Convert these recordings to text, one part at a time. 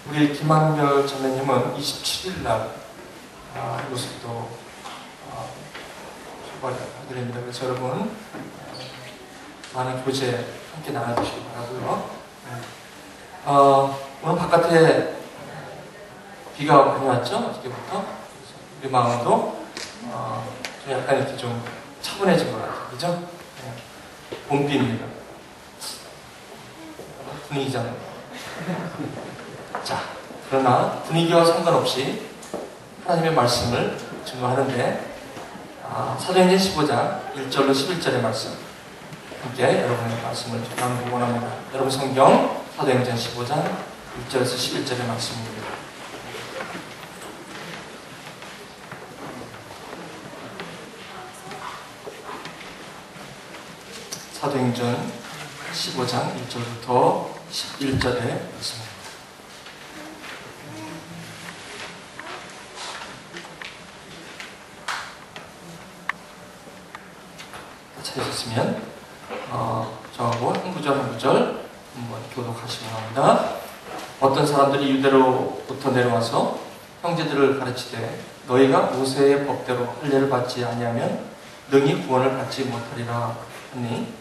우리 김한별 자매님은 27일 날 이곳부터 출발을 하게 됩니다. 그래서 여러분 많은 교제 함께 나눠주시기 바라고요. 오늘 바깥에 비가 많이 왔죠? 어저께부터. 우리 마음도 좀 약간 이렇게 좀 차분해진 것 같아요. 그죠? 네. 봄비입니다. 분위기잖아요. 자, 그러나 분위기와 상관없이 하나님의 말씀을 증거하는데 사도행전 15장 1절로 11절의 말씀 함께 여러분의 말씀을 나누기 원합니다. 여러분 성경 사도행전 15장 1절에서 11절의 말씀입니다. 사도행전 15장 1절부터 11절의 말씀입니다. 찾으셨으면 저하고 한 구절 한 구절 한번 교독하시기 바랍니다. 어떤 사람들이 유대로부터 내려와서 형제들을 가르치되 너희가 모세의 법대로 할례를 받지 아니하면 능히 구원을 받지 못하리라 하니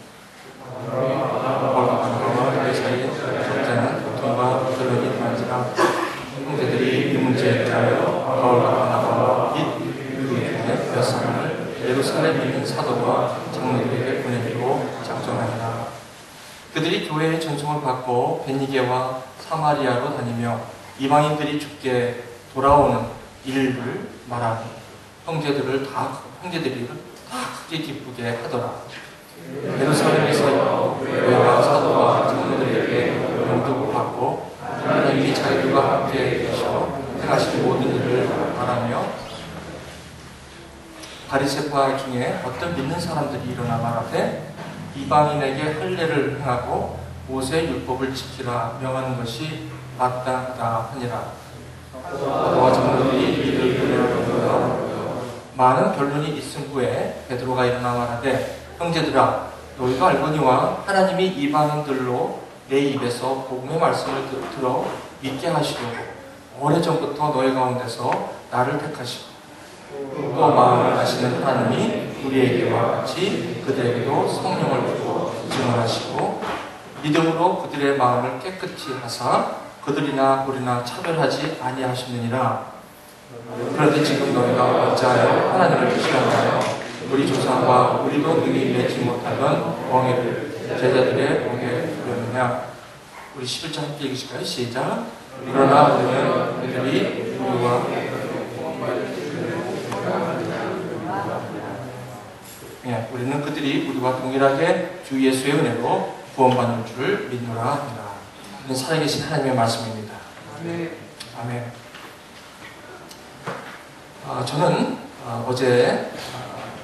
그 사이에 적잖은 교통과 결론이 일어난지라 형제들이 이 문제에 대하여 바울과 바나바와 및 그 중에 몇 사람을 예루살렘에 있는 사도와 장로들에게 보내기로 작정하니라. 그들이 교회의 전송을 받고 베니게와 사마리아로 다니며 이방인들이 죽게 돌아오는 일을 말하니 형제들이 다 크게 기쁘게 하더라. 예루살렘에서 교회와 사도와 장로들에게 영접을 받고 하나님이 자기들과 함께 계셔 행하신 모든 일을 말하며 바리새파 중에 어떤 믿는 사람들이 일어나 말하되 이방인에게 할례를 행하고 모세의 율법을 지키라 명하는 것이 마땅하다 하니라. 사도와 장로들이 이를 은혜로 많은 변론이 있은 후에 베드로가 일어나 말하되 형제들아 너희가 알거니와 하나님이 이방인들로 내 입에서 복음의 말씀을 들어 믿게 하시려고 오래전부터 너희 가운데서 나를 택하시고 또 마음을 아시는 하나님이 우리에게와 같이 그들에게도 성령을 주고 증언하시고 믿음으로 그들의 마음을 깨끗이 하사 그들이나 우리나 차별하지 아니하시느니라. 그런데 지금 너희가 어찌하여 하나님을 시험하여 우리 조상과 우리도 능히 내지 못하던 왕의를 제자들의 목에 두려느냐. 우리 11절 함께 읽으실까요? 시작. 그러나 우리는 그들이 우리와 우리는 그들이 우리와 동일하게 주 예수의 은혜로 구원받는 줄 믿노라 합니다. 이는 살아계신 하나님의 말씀입니다. 아멘. 저는 어제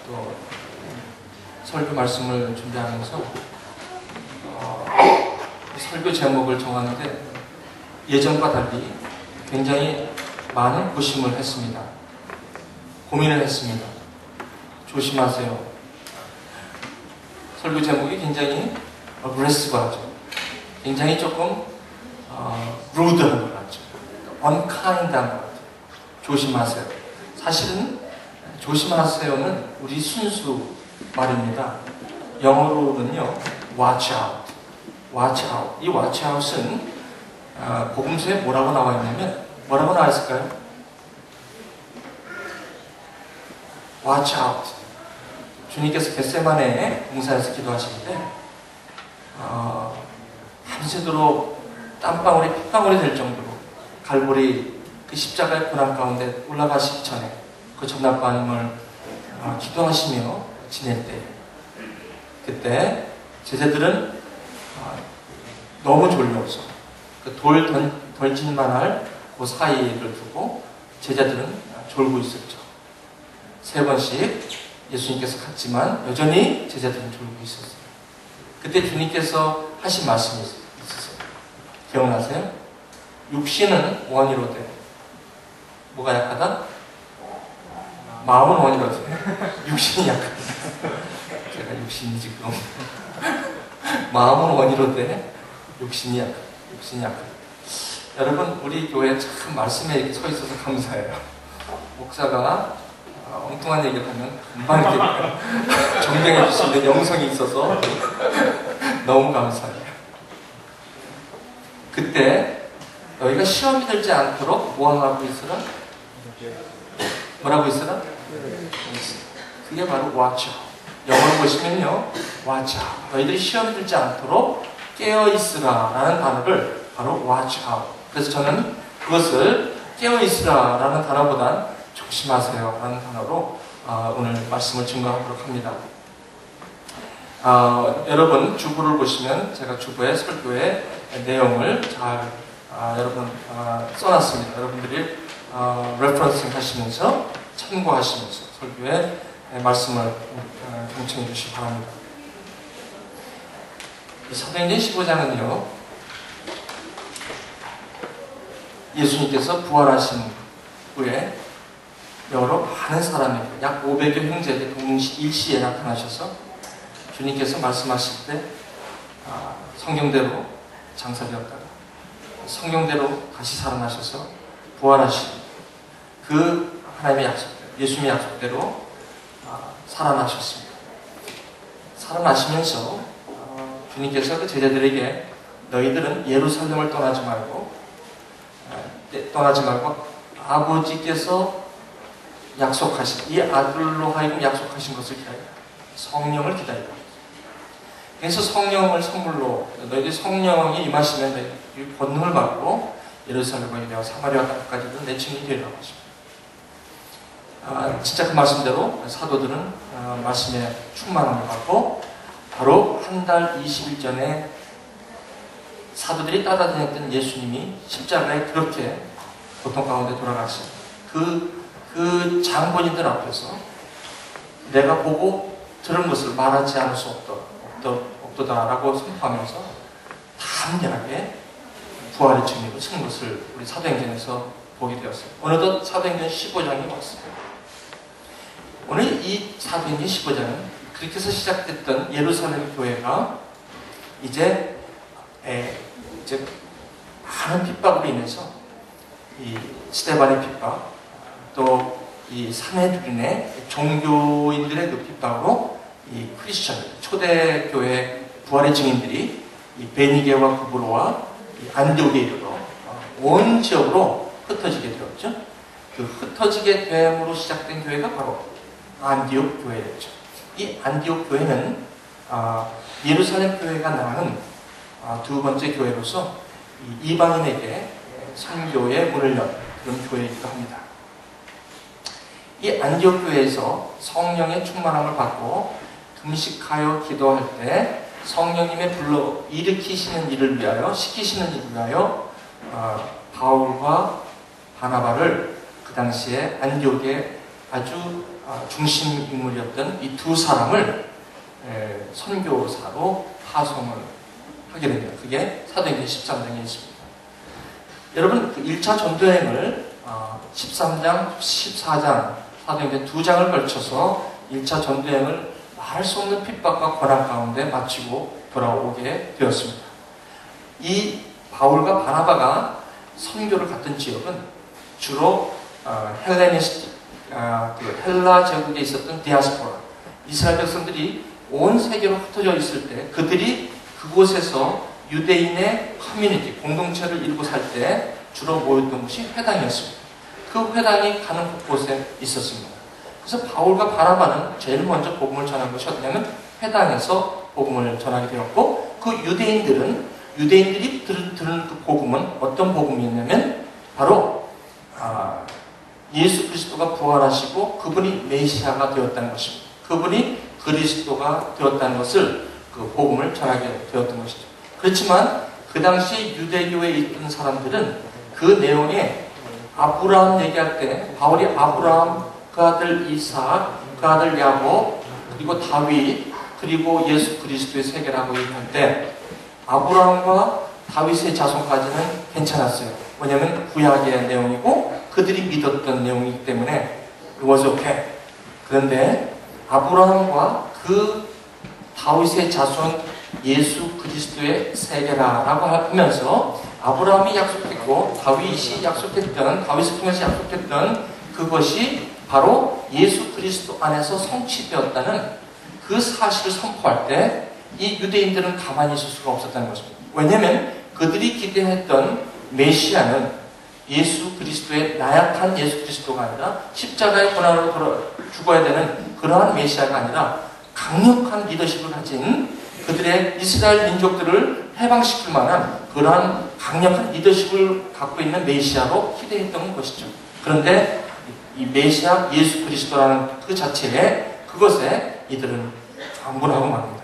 또 설교 말씀을 준비하면서 설교 제목을 정하는데 예전과 달리 굉장히 많은 고심을 했습니다. 고민을 했습니다. 조심하세요. 설교 제목이 굉장히 aggressive하죠. 굉장히 조금 rude한 것 같죠. unkind한 것 같아요. 조심하세요. 사실은 조심하세요는 우리 순수 말입니다. 영어로는요, watch out. watch out. 이 watch out은 복음서에 뭐라고 나와 있냐면 뭐라고 나와 있을까요? watch out. 주님께서 겟세마네 공사에서 기도하실 때 밤새도록 땀방울이 핏방울이 될 정도로 갈보리 그 십자가의 고난 가운데 올라가시기 전에 그 전날밤을 기도하시며 지낼 때 그때 제자들은 너무 졸려서 그 돌 던질만할 그 사이를 두고 제자들은 졸고 있었죠. 3번씩 예수님께서 갔지만 여전히 제자들은 졸고 있었어요. 그때 주님께서 하신 말씀이 있었어요. 기억나세요? 육신은 원이로되 뭐가 약하다? 마음은 원이로되 육신이 약하다. 제가 육신이 지금 마음은 원이로되 육신이 약하다. 여러분, 우리 교회 참 말씀에 이렇게 서 있어서 감사해요. 목사가 엉뚱한 얘기를 하면 금방 이렇게 존경해 주시는 영성이 있어서 너무 감사해요. 그때 너희가 시험이 들지 않도록 뭐 하고 있으라? 뭐라고 있으라? 그게 바로 watch out. 영어로 보시면요, watch out. 너희들이 시험이 들지 않도록 깨어 있으라 라는 단어를 바로 watch out. 그래서 저는 그것을 깨어 있으라 라는 단어보단 조심하세요 라는 단어로 오늘 말씀을 증거하도록 합니다. 여러분, 주부를 보시면 제가 주부의 설교의 내용을 잘 여러분 써놨습니다. 여러분들이 레퍼런싱 하시면서 참고하시면서 설교의 말씀을 경청해 주시기 바랍니다. 사도행전 15장은요, 예수님께서 부활하신 후에 여러 많은 사람에게 약 500여 형제에게 일시에 나타나셔서 주님께서 말씀하실 때 성경대로 장사되었다가 성경대로 다시 살아나셔서 부활하신 그 하나님의 약속대로, 예수님의 약속대로 살아나셨습니다. 살아나시면서 주님께서 그 제자들에게 너희들은 예루살렘을 떠나지 말고 아버지께서 약속하신 이 아들로 하여금 약속하신 것을 기다리라. 성령을 기다리라. 그래서 성령을 선물로 너희들이 성령이 임하시면 너희들이 권능을 받고 예루살렘과 유대와 사마리아 땅까지도 내 증인이 되리라고 하십니다. 진짜 그 말씀대로 사도들은 말씀에 충만함을 받고 바로 한 달 20일 전에 사도들이 따라다녔던 예수님이 십자가에 그렇게 고통 가운데 돌아가신 그 장본인들 앞에서 내가 보고 들은 것을 말하지 않을 수 없도다라고 선포하면서 담대하게 부활의 증인으로 쓴 것을 우리 사도행전에서 보게 되었어요. 어느덧 사도행전 15장이 왔어요. 오늘 이 사도행전 15장은 그렇게 해서 시작됐던 예루살렘 교회가 이제 많은 핍박으로 인해서 이 스데반의 핍박, 또 이 사내들인의 종교인들의 그 핍박으로 이 크리스천 초대교회 부활의 증인들이 이 베니게와 구브로와 안디옥에 이르러 온 지역으로 흩어지게 되었죠. 그 흩어지게 됨으로 시작된 교회가 바로 안디옥 교회였죠. 이 안디옥 교회는 예루살렘 교회가 낳은 두 번째 교회로서 이방인에게 선교의 문을 연 그런 교회이기도 합니다. 이 안디옥 교회에서 성령의 충만함을 받고 금식하여 기도할 때 성령님의 불러 일으키시는 일을 위하여 시키시는 일을 위하여 바울과 바나바를 그 당시에 안디옥의 아주 중심 인물이었던 이 두 사람을 선교사로 파송을 하게 됩니다. 그게 사도행전 13장에 있습니다. 여러분, 그 1차 전도여행을 13장, 14장, 사도행전 2장을 걸쳐서 1차 전도여행을 말할 수 없는 핍박과 고난 가운데 마치고 돌아오게 되었습니다. 이 바울과 바나바가 선교를 갔던 지역은 주로 헬레니스트, 그 헬라 제국에 있었던 디아스포라, 이스라엘 백성들이 온 세계로 흩어져 있을 때 그들이 그곳에서 유대인의 커뮤니티, 공동체를 이루고 살 때 주로 모였던 곳이 회당이었습니다. 그 회당이 가는 곳곳에 있었습니다. 그래서 바울과 바나바는 제일 먼저 복음을 전한 것이 어디냐면 회당에서 복음을 전하게 되었고, 그 유대인들이 들은 그 복음은 어떤 복음이었냐면 바로 예수 그리스도가 부활하시고 그분이 메시아가 되었다는 것입니다. 그분이 그리스도가 되었다는 것을 그 복음을 전하게 되었던 것이죠. 그렇지만 그 당시 유대교에 있던 사람들은 그 내용에 아브라함 얘기할 때 바울이 아브라함, 그 아들 이삭, 그 아들 야곱, 그리고 다윗, 그리고 예수 그리스도의 세계라고 얘기할 때 아브라함과 다윗의 자손까지는 괜찮았어요. 왜냐하면 구약의 내용이고 그들이 믿었던 내용이기 때문에 it was okay. 그런데 아브라함과 그 다윗의 자손 예수 그리스도의 세계라고 하면서 아브라함이 약속했고 다윗이 약속했던, 다윗을 통해서 약속했던 그것이 바로 예수 그리스도 안에서 성취되었다는 그 사실을 선포할 때 이 유대인들은 가만히 있을 수가 없었다는 것입니다. 왜냐하면 그들이 기대했던 메시아는 예수 그리스도의 나약한 예수 그리스도가 아니라 십자가의 고난으로 죽어야 되는 그러한 메시아가 아니라 강력한 리더십을 가진 그들의 이스라엘 민족들을 해방시킬 만한 그러한 강력한 리더십을 갖고 있는 메시아로 기대했던 것이죠. 그런데 이 메시아 예수 그리스도라는 그 자체에, 그것에 이들은 방문하고 맙니다.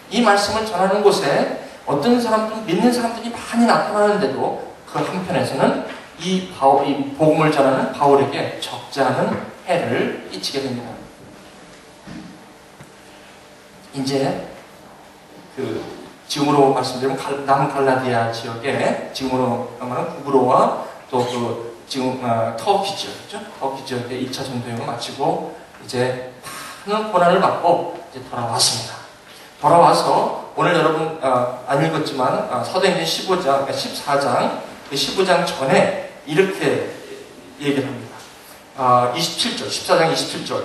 이 말씀을 전하는 곳에 어떤 사람들은, 믿는 사람들이 많이 나타나는데도 그 한편에서는 이 복음을 전하는 바울에게 적지 않은 해를 끼치게 됩니다. 이제 지금으로 말씀드리면 남갈라디아 지역에, 지금으로 말하면 구브로와 또 지금 터키 지역이죠. 터키 지역의 1차 전도여행을 마치고 이제 많은 고난을 받고 이제 돌아왔습니다. 돌아와서 오늘 여러분 안 읽었지만 사도행전 14장 그 15장 전에 이렇게 얘기를 합니다. 27절, 14장 27절.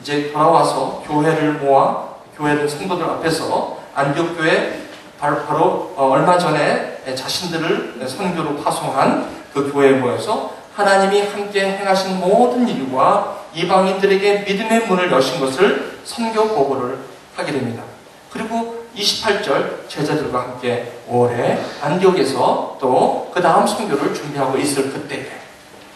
이제 돌아와서 교회를 모아, 교회를 성도들 앞에서 안디옥 교회 바로 얼마 전에 자신들을 선교로 파송한 그 교회에 모여서 하나님이 함께 행하신 모든 일과 이방인들에게 믿음의 문을 여신 것을 선교 보고를 하게 됩니다. 그리고 28절 제자들과 함께 오래 안디옥에서 또 그 다음 선교를 준비하고 있을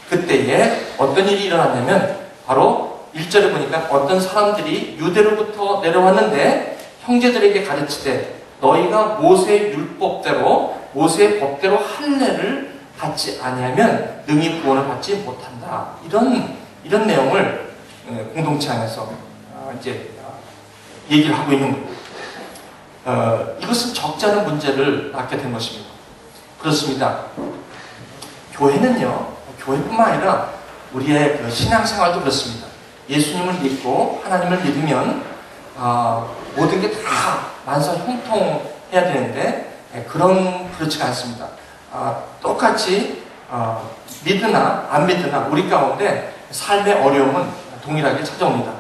그때에 어떤 일이 일어났냐면 바로 1절에 보니까 어떤 사람들이 유대로부터 내려왔는데 형제들에게 가르치되 너희가 모세의 율법대로, 모세의 법대로 할례를 받지 아니하면 능히 구원을 받지 못한다. 이런 내용을 공동체 안에서 이제 얘기를 하고 있는 거예요. 이것은 적지 않은 문제를 낳게 된 것입니다. 그렇습니다. 교회는요, 교회뿐만 아니라 우리의 그 신앙생활도 그렇습니다. 예수님을 믿고 하나님을 믿으면 모든 게 다 만사형통해야 되는데 그렇지가 않습니다. 똑같이 믿으나 안 믿으나 우리 가운데 삶의 어려움은 동일하게 찾아옵니다.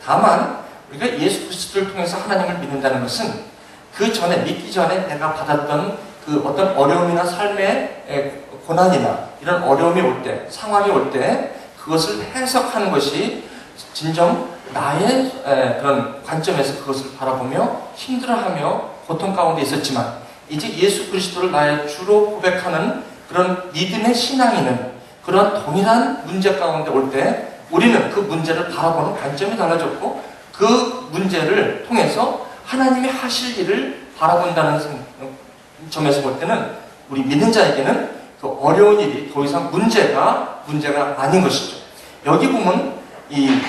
다만 우리가 예수 그리스도를 통해서 하나님을 믿는다는 것은 그 전에, 믿기 전에 내가 받았던 그 어떤 어려움이나 삶의 고난이나 이런 어려움이 올 때, 상황이 올 때 그것을 해석하는 것이 진정 나의 그런 관점에서 그것을 바라보며 힘들어하며 고통 가운데 있었지만 이제 예수 그리스도를 나의 주로 고백하는 그런 믿음의 신앙인은 그런 동일한 문제 가운데 올 때 우리는 그 문제를 바라보는 관점이 달라졌고 그 문제를 통해서 하나님이 하실 일을 바라본다는 점에서 볼 때는 우리 믿는 자에게는 그 어려운 일이 더 이상 문제가 아닌 것이죠. 여기 보면 이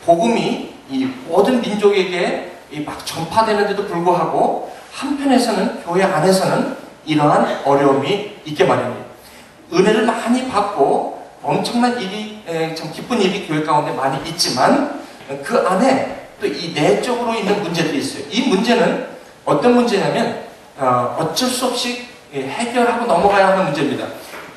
복음이 이 모든 민족에게 막 전파되는데도 불구하고 한편에서는 교회 안에서는 이러한 어려움이 있게 마련이에요. 은혜를 많이 받고 엄청난 일이, 참 기쁜 일이 교회 가운데 많이 있지만 그 안에 또 이 내적으로 있는 문제들이 있어요. 이 문제는 어떤 문제냐면 어쩔 수 없이 해결하고 넘어가야 하는 문제입니다.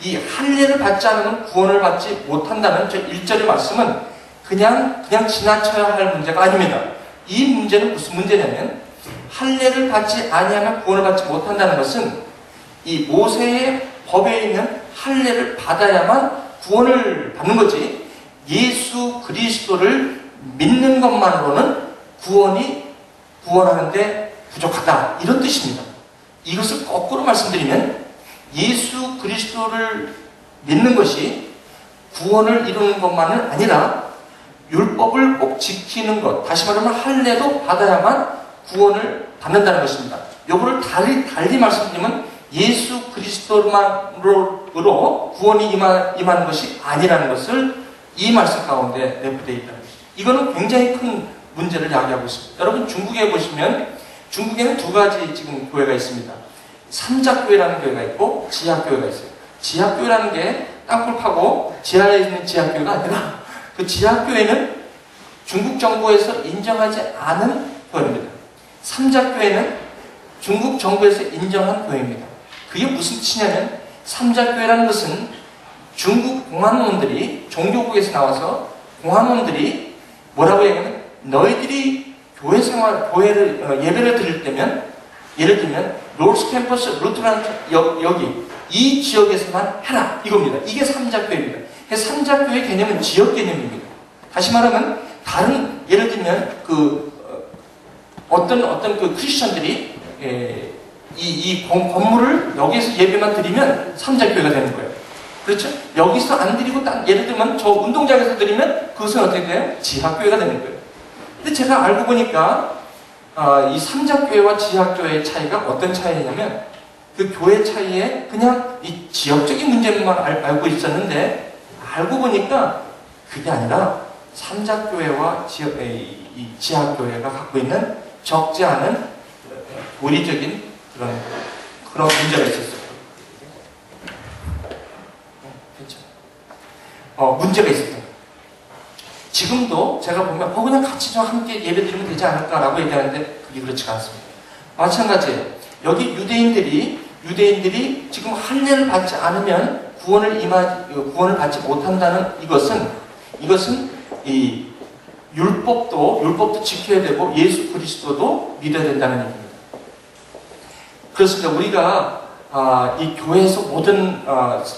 이 할례를 받지 않으면 구원을 받지 못한다는 저 1절의 말씀은 그냥 지나쳐야 할 문제가 아닙니다. 이 문제는 무슨 문제냐면 할례를 받지 아니하면 구원을 받지 못한다는 것은 이 모세의 법에 있는 할례를 받아야만 구원을 받는 거지 예수 그리스도를 믿는 것만으로는 구원하는데 부족하다. 이런 뜻입니다. 이것을 거꾸로 말씀드리면 예수 그리스도를 믿는 것이 구원을 이루는 것만은 아니라 율법을 꼭 지키는 것, 다시 말하면 할례도 받아야만 구원을 받는다는 것입니다. 요거를 달리 말씀드리면 예수 그리스도만으로 구원이 임하는 것이 아니라는 것을 이 말씀 가운데 내포되어 있다는 것입니다. 이거는 굉장히 큰 문제를 야기하고 있습니다. 여러분 중국에 보시면 중국에는 두 가지 지금 교회가 있습니다. 삼자교회라는 교회가 있고 지하교회가 있어요. 지하교회라는 게 땅굴 파고 지하에 있는 지하교회가 아니라 그 지하교회는 중국 정부에서 인정하지 않은 교회입니다. 삼자교회는 중국 정부에서 인정한 교회입니다. 그게 무슨 뜻이냐면 삼자교회라는 것은 중국 공안론들이, 종교국에서 나와서 공안론들이 뭐라고 얘기하면, 너희들이 교회 생활, 예배를 드릴 때면, 예를 들면 롤스 캠퍼스 루트란 여기 이 지역에서만 해라 이겁니다. 이게 삼자교회입니다. 삼자교회 개념은 지역 개념입니다. 다시 말하면 다른, 예를 들면 어떤 그 크리스천들이 이 건물을 여기에서 예배만 드리면 삼자교회가 되는 거예요. 그렇죠? 여기서 안 드리고 예를 들면 저 운동장에서 드리면 그것은 어떻게 돼요? 지하교회가 되는 거예요. 근데 제가 알고 보니까 이 삼자교회와 지하교회의 차이가 어떤 차이냐면, 그 교회 차이에 그냥 이 지역적인 문제만 알고 있었는데, 알고 보니까 그게 아니라 삼자교회와 지하교회가 갖고 있는 적지 않은 도리적인 그런 문제가 있었어요. 문제가 있었어요. 지금도 제가 보면 그냥 같이 좀 함께 예배드리면 되지 않을까라고 얘기하는데 그게 그렇지가 않습니다. 마찬가지예요. 여기 유대인들이 지금 할례를 받지 않으면 구원을 받지 못한다는 이것은 이 율법도 지켜야 되고 예수 그리스도도 믿어야 된다는 얘기입니다. 그렇습니다. 우리가 이 교회에서 모든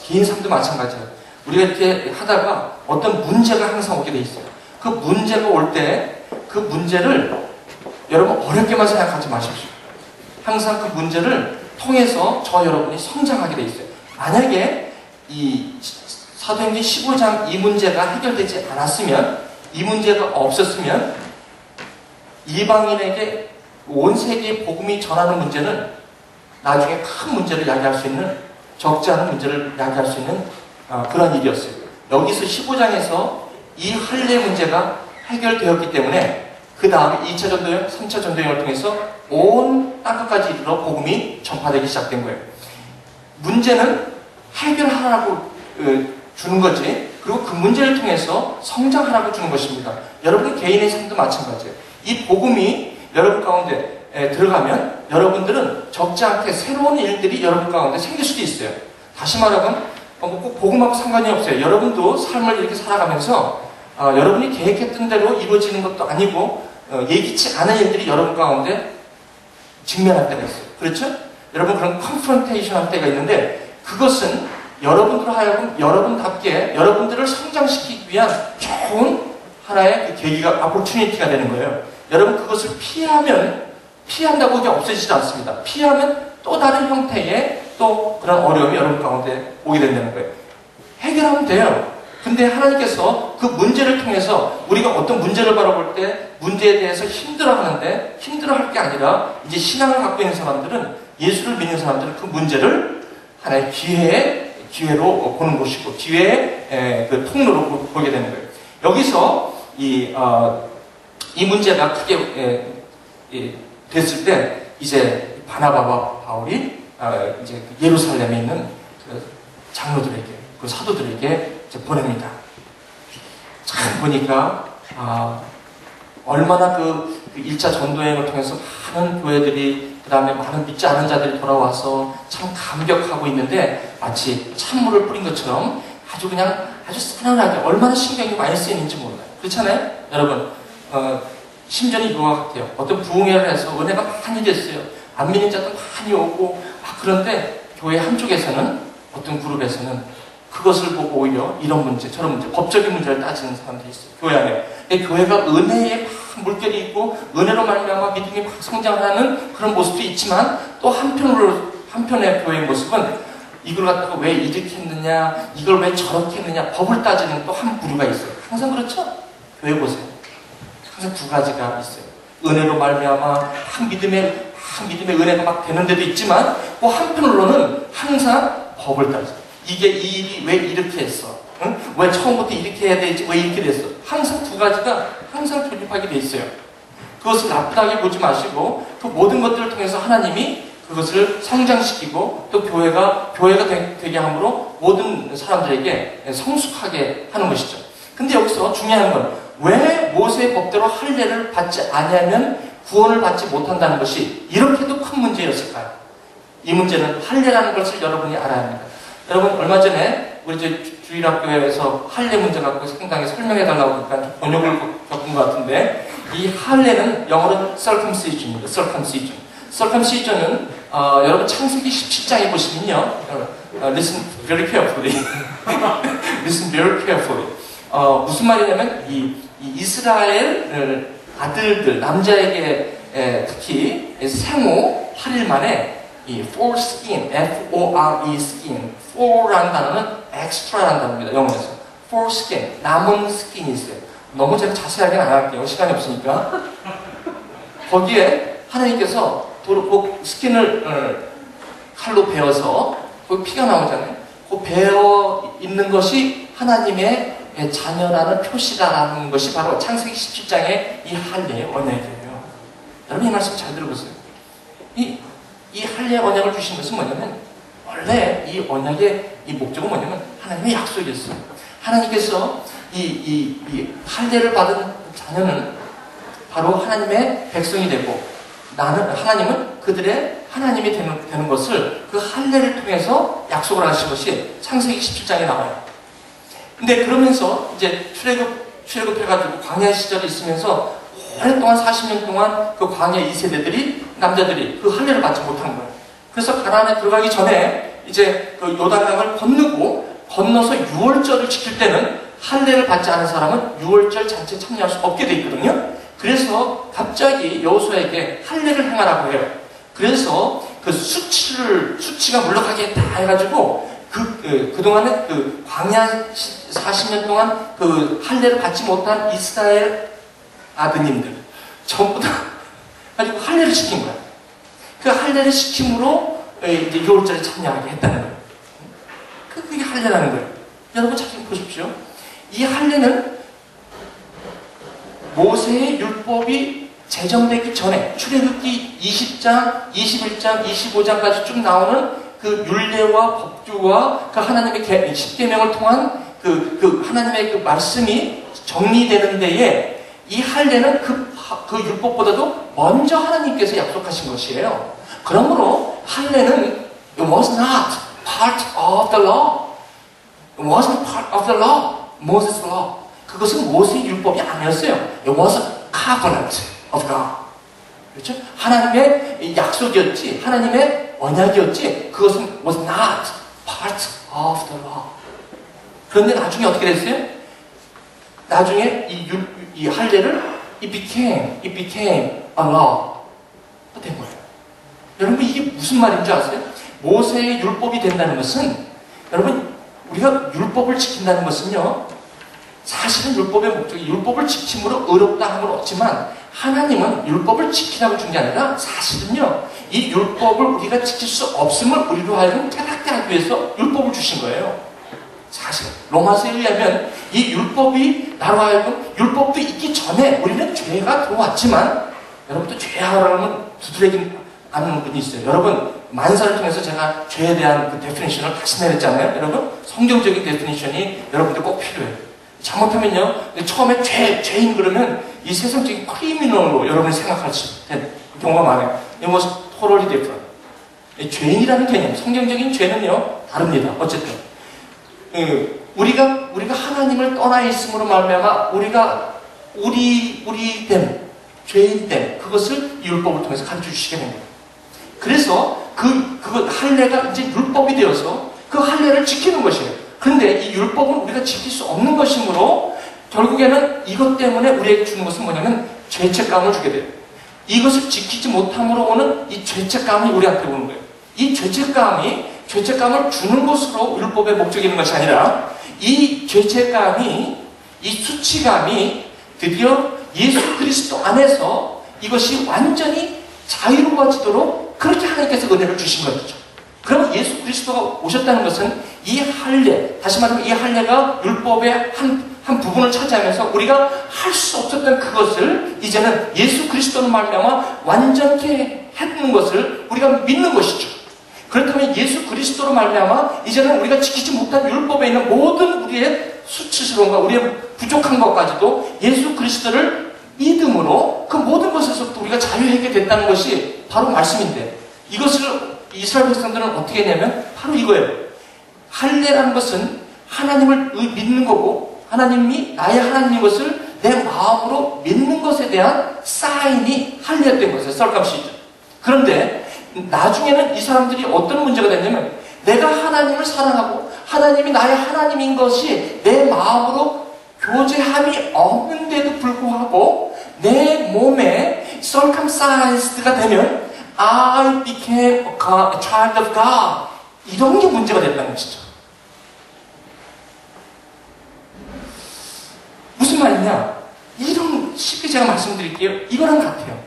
개인 삶도 마찬가지예요. 우리가 이렇게 하다가 어떤 문제가 항상 오게 돼 있어요. 그 문제가 올 때 그 문제를 여러분 어렵게만 생각하지 마십시오. 항상 그 문제를 통해서 여러분이 성장하게 돼 있어요. 만약에 이 사도행전 15장 이 문제가 해결되지 않았으면, 이 문제가 없었으면 이방인에게 온 세계의 복음이 전하는 문제는 나중에 큰 문제를 야기할 수 있는, 적지 않은 문제를 야기할 수 있는 그런 일이었어요. 여기서 15장에서 이 할례 문제가 해결되었기 때문에 그 다음에 2차 전도여행, 3차 전도여행을 통해서 온 땅끝까지 이르러 복음이 전파되기 시작된 거예요. 문제는 해결하라고 주는 거지, 그리고 그 문제를 통해서 성장하라고 주는 것입니다. 여러분 개인의 삶도 마찬가지예요. 이 복음이 여러분 가운데 들어가면 여러분들은 적지 않게 새로운 일들이 여러분 가운데 생길 수도 있어요. 다시 말하면 꼭 복음하고 상관이 없어요. 여러분도 삶을 이렇게 살아가면서 여러분이 계획했던 대로 이루어지는 것도 아니고 예기치 않은 일들이 여러분 가운데 직면할 때가 있어요. 그렇죠? 여러분 그런 컨프런테이션 할 때가 있는데, 그것은 여러분들로 하여금 여러분답게 여러분들을 성장시키기 위한 좋은 하나의 그 계기가, opportunity가 되는 거예요. 여러분 그것을 피한다고 이게 없어지지 않습니다. 피하면 또 다른 형태의 또 그런 어려움이 여러분 가운데 오게 된다는 거예요. 해결하면 돼요. 근데 하나님께서 그 문제를 통해서 우리가 어떤 문제를 바라볼 때 문제에 대해서 힘들어하는데, 힘들어할 게 아니라 이제 신앙을 갖고 있는 사람들은, 예수를 믿는 사람들은 그 문제를 하나의 기회로 보는 것이고, 기회의 그 통로로 보게 되는 거예요. 여기서 이 문제가 크게 됐을 때 이제 바나바와 바울이 이제 예루살렘에 있는 그 장로들에게, 그 사도들에게 이제 보냅니다. 참 보니까 얼마나 그 1차 전도여행을 통해서 많은 교회들이, 그 다음에 많은 믿지 않은 자들이 돌아와서 참 감격하고 있는데, 마치 찬물을 뿌린 것처럼 아주 싸늘하게 얼마나 신경이 많이 쓰이는지 몰라요. 그렇잖아요? 여러분 심전이 이와 같아요. 어떤 부흥회를 해서 은혜가 많이 됐어요. 안 믿는 자도 많이 오고, 그런데 교회 한쪽에서는, 어떤 그룹에서는 그것을 보고 오히려 이런 문제, 저런 문제, 법적인 문제를 따지는 사람들이 있어요. 교회 안에. 근데 교회가 은혜에 막 물결이 있고 은혜로 말미암아 믿음이 막 성장하는 그런 모습도 있지만, 또 한편의 교회의 모습은 이걸 갖다가 왜 이렇게 했느냐, 이걸 왜 저렇게 했느냐, 법을 따지는 또 한 부류가 있어요. 항상 그렇죠? 교회 보세요. 항상 두 가지가 있어요. 은혜로 말미암아 한 믿음의 은혜가 막 되는 데도 있지만, 또 한편으로는 항상 법을 따져요. 이 일이 왜 이렇게 했어? 응? 왜 처음부터 이렇게 해야 되지? 왜 이렇게 됐어? 항상 두 가지가 항상 존립하게 돼 있어요. 그것을 나쁘다게 보지 마시고, 그 모든 것들을 통해서 하나님이 그것을 성장시키고, 또 교회가 되게 함으로 모든 사람들에게 성숙하게 하는 것이죠. 근데 여기서 중요한 건, 왜 모세의 법대로 할례를 받지 아니하면 구원을 받지 못한다는 것이 이렇게도 큰 문제였을까요? 이 문제는 할례라는 것을 여러분이 알아야 합니다. 여러분 얼마 전에 우리 주일학교에서 할례 문제 갖고 상당히 설명해달라고 하니까 좀 번역을 겪은 것 같은데, 이 할례는 영어로는 circumcision입니다. circumcision은 여러분 창세기 17장에 보시면요, listen very carefully, listen very carefully. 무슨 말이냐면 이 이스라엘 아들들 남자에게 특히 생후 8일 만에 이 foreskin, F-O-R-E skin, for라는 단어는 extra라는 단어입니다. 영어에서 foreskin, 남은 스킨이 있어요. 너무 제가 자세하게는 안 할게요. 시간이 없으니까. 거기에 하나님께서 그 스킨을 칼로 베어서 거기 피가 나오잖아요. 그 베어 있는 것이 하나님의 자녀라는 표시다라는 것이 바로 창세기 17장의 이 할례의 언약이에요. 여러분 이 말씀 잘 들어보세요. 이 할례의 언약을 주신 것은 뭐냐면, 원래 이 언약의 이 목적은 뭐냐면 하나님의 약속이었어요. 하나님께서 이 할례를 받은 자녀는 바로 하나님의 백성이 되고, 하나님은 그들의 하나님이 되는 것을 그 할례를 통해서 약속을 하신 것이 창세기 17장에 나와요. 근데 그러면서 이제 출애굽해가지고 광야 시절에 있으면서 오랫동안 40년 동안 그 광야 2세대들이 남자들이 그 할례를 받지 못한 거예요. 그래서 가나안에 들어가기 전에 이제 그 요단강을 건너서 유월절을 지킬 때는 할례를 받지 않은 사람은 유월절 잔치에 참여할 수 없게 돼 있거든요. 그래서 갑자기 여호수아에게 할례를 행하라고 해요. 그래서 그 수치가 물러가게 다 해가지고 그동안에 그 광야 40년 동안 그 할례를 받지 못한 이스라엘 아드님들 전부 다 가지고 할례를 시킨 거야. 그 할례를 시킴으로 이제 유월절에 참여하게 했다는 거예요. 그게 할례라는 거예요. 여러분 잘 보십시오. 이 할례는 모세의 율법이 제정되기 전에 출애굽기 20장, 21장, 25장까지 쭉 나오는 그 율례와 법규와 그 하나님의 10계명을 통한 그 하나님의 그 말씀이 정리되는 데에 이 할례는 그 율법보다도 먼저 하나님께서 약속하신 것이에요. 그러므로 할례는 it was not part of the law. It wasn't part of the law. Moses' law. 그것은 모세의 율법이 아니었어요. It was a covenant of God. 그렇죠? 하나님의 약속이었지, 하나님의 언약이었지, 그것은 was not part of the law. 그런데 나중에 어떻게 됐어요? 나중에 이 할례를 it became a law 된 거예요. 여러분 이게 무슨 말인 줄 아세요? 모세의 율법이 된다는 것은, 여러분 우리가 율법을 지킨다는 것은요, 사실은 율법의 목적이 율법을 지킴으로 의롭다 함을 얻지만, 하나님은 율법을 지키라고 준 게 아니라 사실은요, 이 율법을 우리가 지킬 수 없음을 우리로 하여금 깨닫게 하기 위해서 율법을 주신 거예요. 사실 로마서에 의하면 이 율법이 나로 하여금, 율법도 있기 전에 우리는 죄가 들어왔지만, 여러분도 죄하라면 두드러기 않는 분이 있어요. 여러분 만사를 통해서 제가 죄에 대한 그 데피니션을 다시 내렸잖아요. 여러분 성경적인 데피니션이 여러분들 꼭 필요해요. 잘못하면요, 처음에 죄인 그러면 이 세상적인 크리미널로 여러분이 생각할 수 있는 경우가 많아요. It was totally different. 죄인이라는 개념, 성경적인 죄는요 다릅니다. 어쨌든 우리가 하나님을 떠나 있음으로 말미암아 우리가 우리됨, 죄인됨, 그것을 이 율법을 통해서 가르쳐 주시게 됩니다. 그래서 그 할례가 이제 율법이 되어서 그 할례를 지키는 것이에요. 그런데 이 율법은 우리가 지킬 수 없는 것이므로 결국에는 이것 때문에 우리에게 주는 것은 뭐냐면 죄책감을 주게 돼요. 이것을 지키지 못함으로 오는 이 죄책감이 우리한테 오는 거예요. 이 죄책감을 주는 것으로 율법의 목적이 있는 것이 아니라, 이 죄책감이, 이 수치감이 드디어 예수 그리스도 안에서 이것이 완전히 자유로워지도록 그렇게 하나님께서 은혜를 주신 것이죠. 그러면 예수 그리스도가 오셨다는 것은 이 할례, 다시 말하면 이 할례가 율법의 한 부분을 차지하면서 우리가 할 수 없었던 그것을 이제는 예수 그리스도로 말미암아 완전케 해주는 것을 우리가 믿는 것이죠. 그렇다면 예수 그리스도로 말미암아 이제는 우리가 지키지 못한 율법에 있는 모든 우리의 수치스러움과 우리의 부족한 것까지도 예수 그리스도를 믿음으로 그 모든 것에서부터 우리가 자유하게 됐다는 것이 바로 말씀인데, 이것을 이스라엘 백성들은 어떻게 했냐면 바로 이거예요. 할례라는 것은 하나님을 믿는 거고 하나님이 나의 하나님인 것을 내 마음으로 믿는 것에 대한 사인이 할례된 것이에요. 썰감시죠. 그런데 나중에는 이 사람들이 어떤 문제가 됐냐면 내가 하나님을 사랑하고 하나님이 나의 하나님인 것이 내 마음으로 교제함이 없는데도 불구하고 내 몸에 circumcised가 되면 I became a child of God. 이런 게 문제가 됐다는 것이죠. 무슨 말이냐? 이런 쉽게 제가 말씀드릴게요. 이거랑 같아요.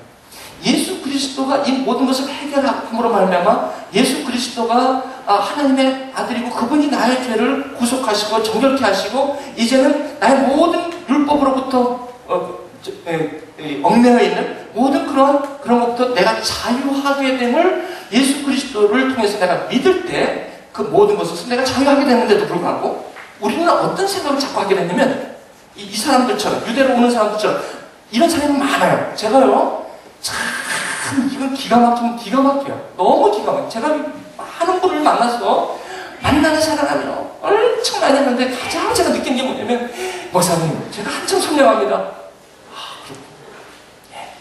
예수 그리스도가 이 모든 것을 해결함으로 말미암아 예수 그리스도가 하나님의 아들이고 그분이 나의 죄를 구속하시고 정결케 하시고 이제는 나의 모든 율법으로부터 얽매여 있는 모든 그런 것부터 내가 자유하게 됨을 예수 그리스도를 통해서 내가 믿을 때 그 모든 것을 내가 자유하게 되는데도 불구하고 우리는 어떤 생각을 자꾸 하게 되냐면 이 사람들처럼 유대로 오는 사람들처럼 이런 사람이 많아요. 제가요 참 이건 기가 막혀요. 너무 기가 막혀요. 제가 많은 분을 만나서 만나는 사람이요 엄청 많이 했는데 가장 제가 느낀 게 뭐냐면 목사님 제가 한참 설명합니다. 그렇군요. 예.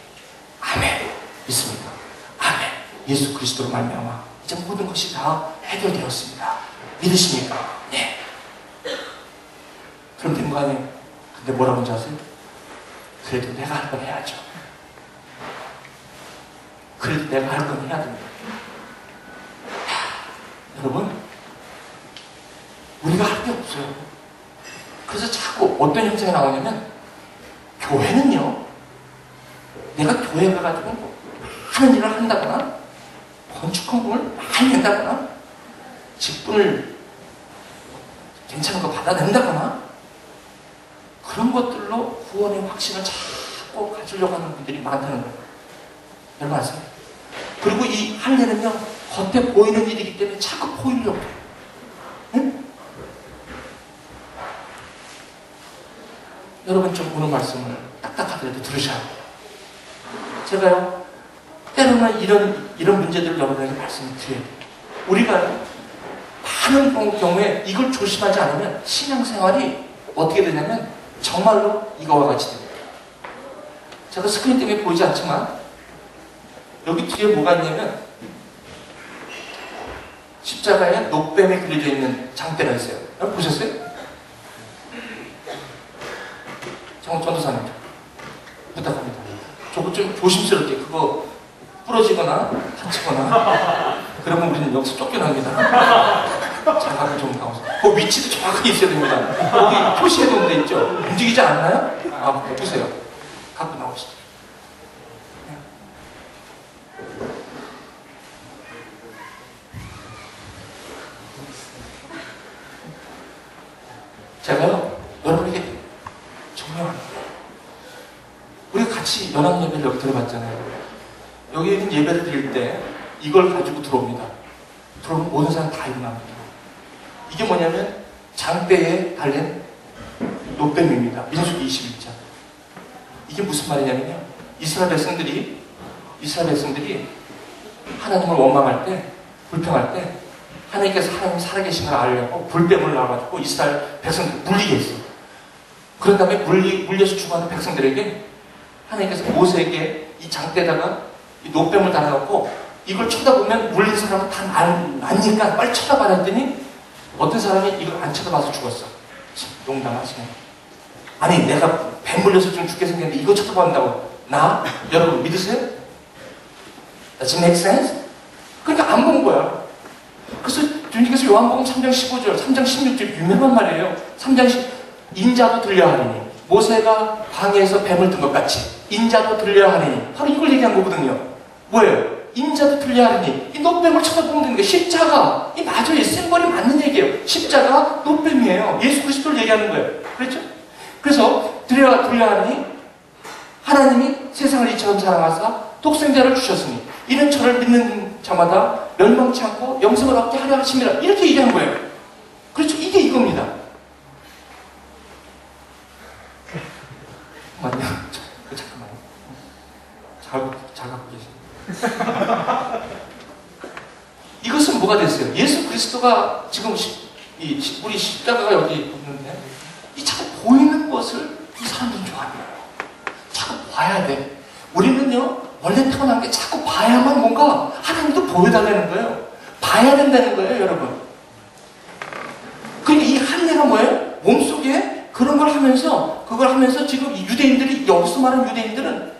아멘 믿습니다. 아멘 예수 그리스도로 말미암아 이제 모든 것이 다 해결되었습니다. 믿으십니까? 네. 그럼 된 거 아니에요? 근데 뭐라고 하는지 아세요? 그래도 내가 할 건 해야죠. 그래도 내가 할 건 해야 됩니다. 여러분, 우리가 할 게 없어요. 그래서 자꾸 어떤 현상이 나오냐면, 교회는요, 내가 교회 가가지고 많은 일을 한다거나, 건축 헌금을 많이 낸다거나, 직분을 괜찮은 거 받아낸다거나, 그런 것들로 구원의 확신을 자꾸 가지려고 하는 분들이 많다는 거예요. 여러분 아세요? 그리고 이 할례는요, 겉에 보이는 일이기 때문에 자꾸 보이려고 해요. 응? 여러분 좀 오늘 말씀을 딱딱하더라도 들으셔야 돼요. 제가요, 때로는 이런 문제들을 여러분에게 말씀을 드려요. 우리가 많은 경우에 이걸 조심하지 않으면 신앙생활이 어떻게 되냐면 정말로 이거와 같이 됩니다. 제가 스크린 때문에 보이지 않지만 여기 뒤에 뭐가 있냐면 십자가에 녹뱀이 그려져 있는 장대가 있어요. 여러분 보셨어요? 전도사님 부탁합니다. 저거 좀 조심스럽게 그거 부러지거나 다치거나 그러면 우리는 여기서 쫓겨납니다. 자각을 좀 나오세요. 그 위치도 정확하게 있어야 됩니다. 거기 표시해 놓은 데 있죠? 움직이지 않나요? 보세요. 갖고 나오시죠. 제가요, 여러분에게 정명합니다. 우리가 같이 연합 예배를 여기 들어봤잖아요. 여기 있는 예배를 드릴 때 이걸 가지고 들어옵니다. 들어오면 모든 사람 다 일어납니다. 이게 뭐냐면 장대에 달린 녹뱀입니다. 민수기 21장. 이게 무슨 말이냐면요. 이스라엘 백성들이 하나님을 원망할 때, 불평할 때 하나님께서 하나님 살아계신 걸 알려고 불뱀을 놔가지고 이스라엘 백성들 물리게 했어요. 그런 다음에 물려서 죽어가는 백성들에게 하나님께서 모세에게 이 장대에다가 이 녹뱀을 달아놓고 이걸 쳐다보면 물린 사람은 다 나니까 빨리 쳐다봐라 했더니 어떤 사람이 이걸 안 쳐다봐서 죽었어. 농담하시네. 아니 내가 뱀 물려서 좀 죽게 생겼는데 이거 쳐다본다고 나? 여러분 믿으세요? Does it make sense? 그러니까 안 본 거야. 그래서 주님께서 요한복음 3장 15절, 3장 16절 유명한 말이에요. 3장 10 인자도 들려하리니 모세가 광야에서 뱀을 든 것 같이 인자도 들려하리니 바로 이걸 얘기한 거거든요. 뭐예요? 인자도 들려하리니 이 녹뱀을 쳐다보면 되는 게 십자가 이 맞아요. 심벌이 맞는 얘기예요. 십자가 녹뱀이에요. 예수 그리스도를 얘기하는 거예요. 그렇죠? 그래서 들려하리니 하나님이 세상을 이처럼 사랑하사 독생자를 주셨으니 이는 저를 믿는 자마다 멸망치 않고 영생을 얻게 하려 하심이라 이렇게 얘기한 거예요. 그렇죠? 이게 이겁니다. 맞네요. 잠깐만요. 잘 갖고 계세요. 이것은 뭐가 됐어요? 예수 그리스도가 지금 우리 십자가가 여기 있는데 이 자꾸 보이는 것을 이 사람들은 좋아해요. 자꾸 봐야 돼. 우리는요 원래 태어난 게 자꾸 봐야만 뭔가 하나님도 보여달라는 거예요. 봐야 된다는 거예요, 여러분. 그러니까 이 할례가 뭐예요? 몸속에 그런 걸 하면서 그걸 하면서 지금 이 유대인들이 여기서 말하는 유대인들은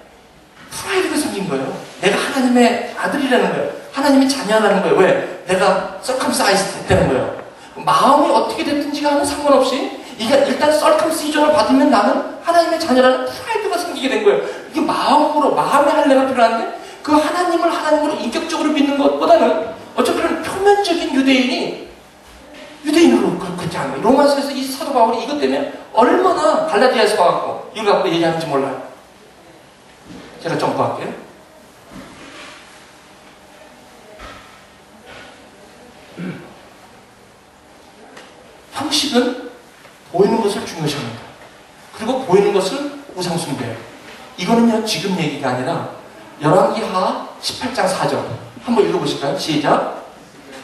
프라이드가 생긴 거예요. 내가 하나님의 아들이라는 거예요. 하나님의 자녀라는 거예요. 왜? 내가 서컴사이즈 됐다는 거예요. 마음이 어떻게 됐든지 하는 상관없이 이게 일단 서컴시전을 받으면 나는 하나님의 자녀라는 프라이드가 생기게 된 거예요. 이게 마음의 할례가 필요한데 그 하나님을 하나님으로 인격적으로 믿는 것보다는 어차피 표면적인 유대인으로 그렇게 하는 거예요. 로마서에서 이 사도 바울이 이것 때문에 얼마나 갈라디아에서 와갖고 이걸 갖고 얘기하는지 몰라요. 제가 점프할게요. 형식은 보이는 것을 중요시합니다. 그리고 보이는 것을 우상숭배해요. 이거는요 지금 얘기가 아니라 열왕기하 18장 4절 한번 읽어보실까요? 시작.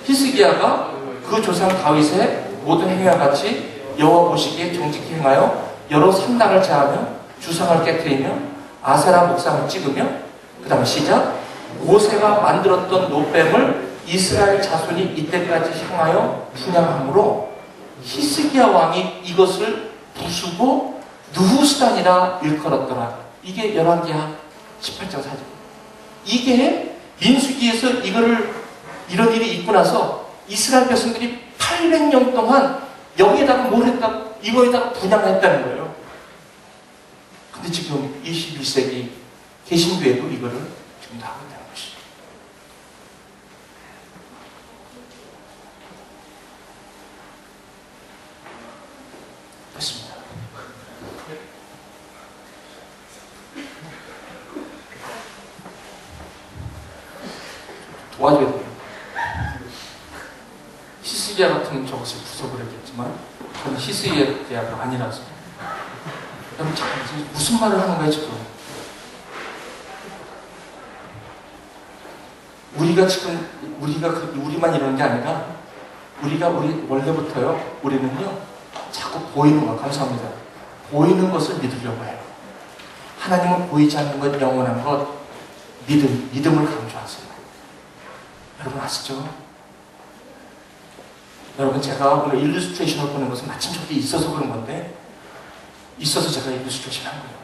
히스기야가 그 조상 다윗의 모든 행위와 같이 여호와 보시기에 정직히 행하여 여러 산당을 제하며 주상을 깨뜨리며 아세라 목상을 찍으며 그 다음에 시작. 모세가 만들었던 노뱀을 이스라엘 자손이 이때까지 향하여 분양함으로 히스기야 왕이 이것을 부수고 느후스단이라 일컬었더라. 이게 열왕기하 18장 4절. 이게 민수기에서 이런 일이 있고 나서 이스라엘 백성들이 800년 동안 여기에다가 뭘 했다고? 이거에다가 분양했다는 거예요. 근데 지금 21세기 개신교에도 이거를 지금 다 하고 있다는 것이죠. 됐습니다. 도와줘야 돼요. 히스기야 같은 저것을 부숴버렸겠지만 저는 히스기야가 아니라서 여러분 참 무슨 말을 하는 거예요 지금. 우리만 이러는 게 아니라 우리 원래부터요 우리는요 자꾸 보이는 거 감사합니다. 보이는 것을 믿으려고 해요. 하나님은 보이지 않는 것, 영원한 것, 믿음을 강조하세요. 여러분 아시죠? 여러분 제가 오늘 일루스트레이션을 보는 것은 마침 저기 있어서 그런 건데 있어서 제가 일루스트레이션 한 거예요.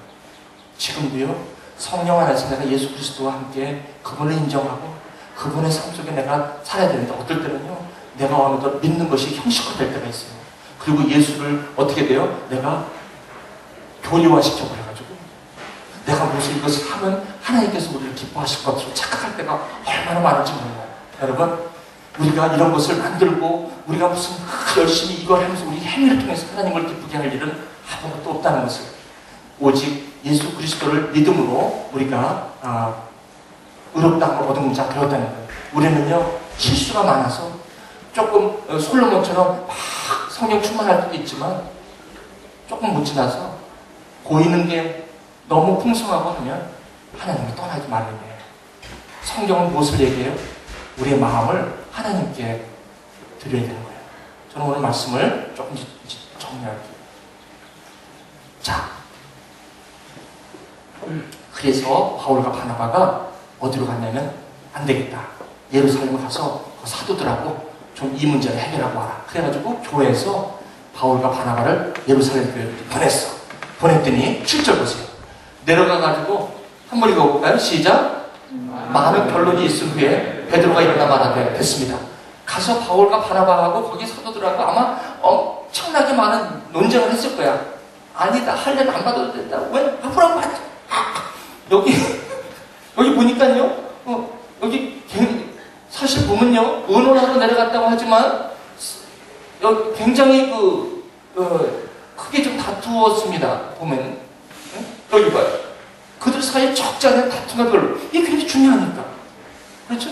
지금도요 성령 안에서 내가 예수 그리스도와 함께 그분을 인정하고 그분의 삶 속에 내가 살아야 되는데 어떨 때는요 내가 어느덧 믿는 것이 형식화될 때가 있어요. 그리고 예수를 어떻게 돼요? 내가 교리화시켜버려가지고 내가 무슨 이것을 하면 하나님께서 우리를 기뻐하실 것으로 착각할 때가 얼마나 많은지 몰라요. 여러분 우리가 이런 것을 만들고 우리가 무슨 열심히 이걸 하면서 우리 행위를 통해서 하나님을 기쁘게 할 일은 아무것도 없다는 것을 오직 예수 그리스도를 믿음으로 우리가 의롭다함을 얻은 자 되었다는 거예요. 우리는요 실수가 많아서 조금 솔로몬처럼 막 성령 충만할 때도 있지만 조금 못 지나서 보이는 게 너무 풍성하고 하면 하나님을 떠나지 말아야 돼요. 성경은 무엇을 얘기해요? 우리의 마음을 하나님께 드려야 되는 거예요. 저는 오늘 말씀을 조금 정리할게요. 자, 그래서 바울과 바나바가 어디로 갔냐면 안 되겠다. 예루살렘 가서 그 사도들하고 좀 이 문제를 해결하고 와라. 그래가지고 교회에서 바울과 바나바를 예루살렘 교회로 보냈더니 7절 보세요. 내려가가지고 한번 읽어볼까요? 시작. 많은 변론이 있은 후에 베드로가 일어나 말하되 됐습니다. 가서 바울과 바나바하고 거기 사도들하고 아마 엄청나게 많은 논쟁을 했을 거야. 아니다. 할례는 안 받아도 된다. 왜? 앞으로 받자. 여기 보니까요. 여기 사실 보면요. 의논하러 내려갔다고 하지만 여기 굉장히 크게 좀 다투었습니다. 보면 여기 봐요. 그들 사이에 적지 않은 다툼과 별로. 이게 굉장히 중요하니까. 그렇죠?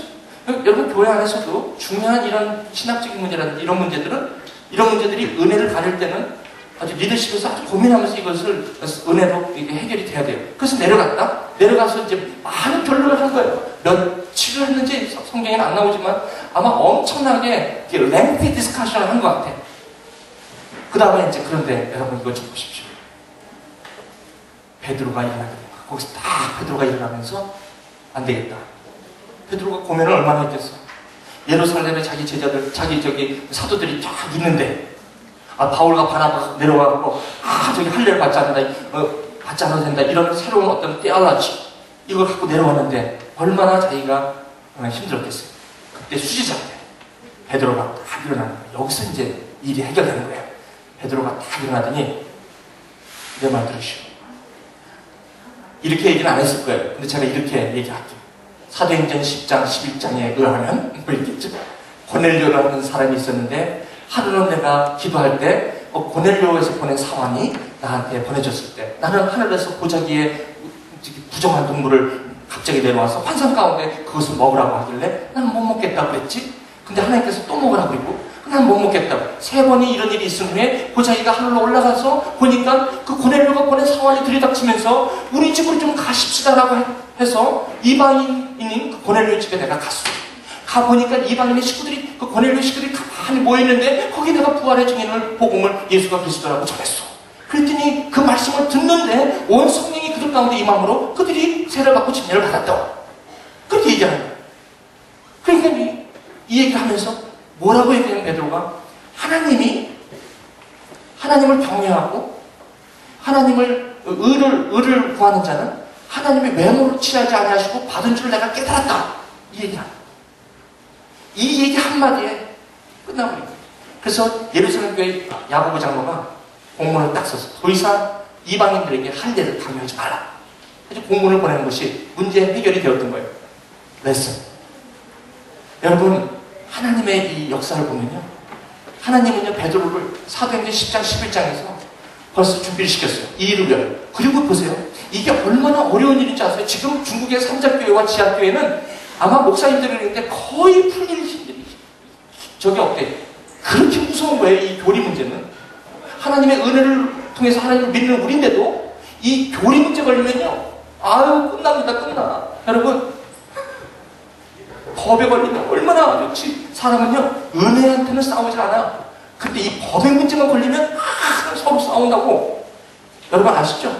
여러분 교회 안에서도 중요한 이런 신학적인 문제라든지 이런 문제들이 은혜를 가릴 때는 아주 리더십에서 아주 고민하면서 이것을 은혜로 이게 해결이 돼야 돼요. 그래서 내려가서 이제 많은 결론을 한 거예요. 며칠을 했는지 성경에는 안 나오지만 아마 엄청나게 랭티 디스커션을 한 것 같아. 그 다음에 이제 그런데 여러분 이거 좀 보십시오. 베드로가 일어나게 됩니다. 거기서 딱 베드로가 일어나면서 안 되겠다. 베드로가 고민을 얼마나 했겠어. 예루살렘에 자기 제자들, 자기 사도들이 쫙 있는데, 바울과 바나바가 내려와서, 저기 할례를 받지 않아도 된다. 이런 새로운 어떤 떼어라지, 이걸 갖고 내려왔는데, 얼마나 자기가 힘들었겠어요. 그때 수지자인데, 베드로가 딱 일어나는 거예요. 여기서 이제 일이 해결되는 거예요. 베드로가 딱 일어나더니, 내 말 들으시오. 이렇게 얘기는 안 했을 거예요. 근데 제가 이렇게 얘기할게요. 사도행전 10장, 11장에 의하면 뭐 있겠죠? 고넬료라는 사람이 있었는데 하루는 내가 기도할 때 고넬료에서 보낸 사환이 나한테 보내줬을 때 나는 하늘에서 보자기에 부정한 동물을 갑자기 내려와서 환상 가운데 그것을 먹으라고 하길래 나는 못 먹겠다고 그랬지. 근데 하나님께서 또 먹으라고 그러고 난 못 먹겠다고. 3번이 이런 일이 있은 후에 보자기가 하늘로 올라가서 보니까 그 고넬료가 보낸 사환이 들이닥치면서 우리 집으로 좀 가십시다라고 해서 이방인인 그 고넬료 집에 내가 갔어. 가보니까 이방인의 식구들이, 그 고넬료 식구들이 가만히 모여있는데 거기 내가 부활의 증인을 복음을 예수가 그리스도라고 전했어. 그랬더니 그 말씀을 듣는데 온 성령이 그들 가운데 임함으로 그들이 세례를 받고 침례를 받았다고. 그렇게 얘기하는 거야. 그러니까 이 얘기를 하면서 뭐라고 얘기하는 베드로가 하나님을 경외하고 하나님을 의를 구하는 자는 하나님의 외모를 취하지 아니하시고 받은 줄 내가 깨달았다. 이 얘기를 합니다. 이 얘기 한마디에 끝나버립니다. 그래서 예루살렘 교회 야고보 장로가 공문을 딱 써서 더 이상 이방인들에게 할례를 강요하지 말라. 그래서 공문을 보내는 것이 문제 해결이 되었던 거예요. 레슨. 여러분, 하나님의 이 역사를 보면요, 하나님은요 베드로를 사도행전 10장 11장에서 벌써 준비를 시켰어요. 이 일을 위하여. 그리고 보세요, 이게 얼마나 어려운 일인지 아세요? 지금 중국의 삼자교회와 지하교회는 아마 목사님들이 있는데 거의 풀릴 적이 없대요. 그렇게 무서운 거예요. 이 교리 문제는 하나님의 은혜를 통해서 하나님을 믿는 우리인데도 이 교리 문제 걸리면요, 아유 끝납니다. 끝나. 여러분, 법에 걸리면 얼마나 좋지. 사람은요 은혜한테는 싸우지 않아. 근데 이 법의 문제만 걸리면 서로 싸운다고. 여러분 아시죠?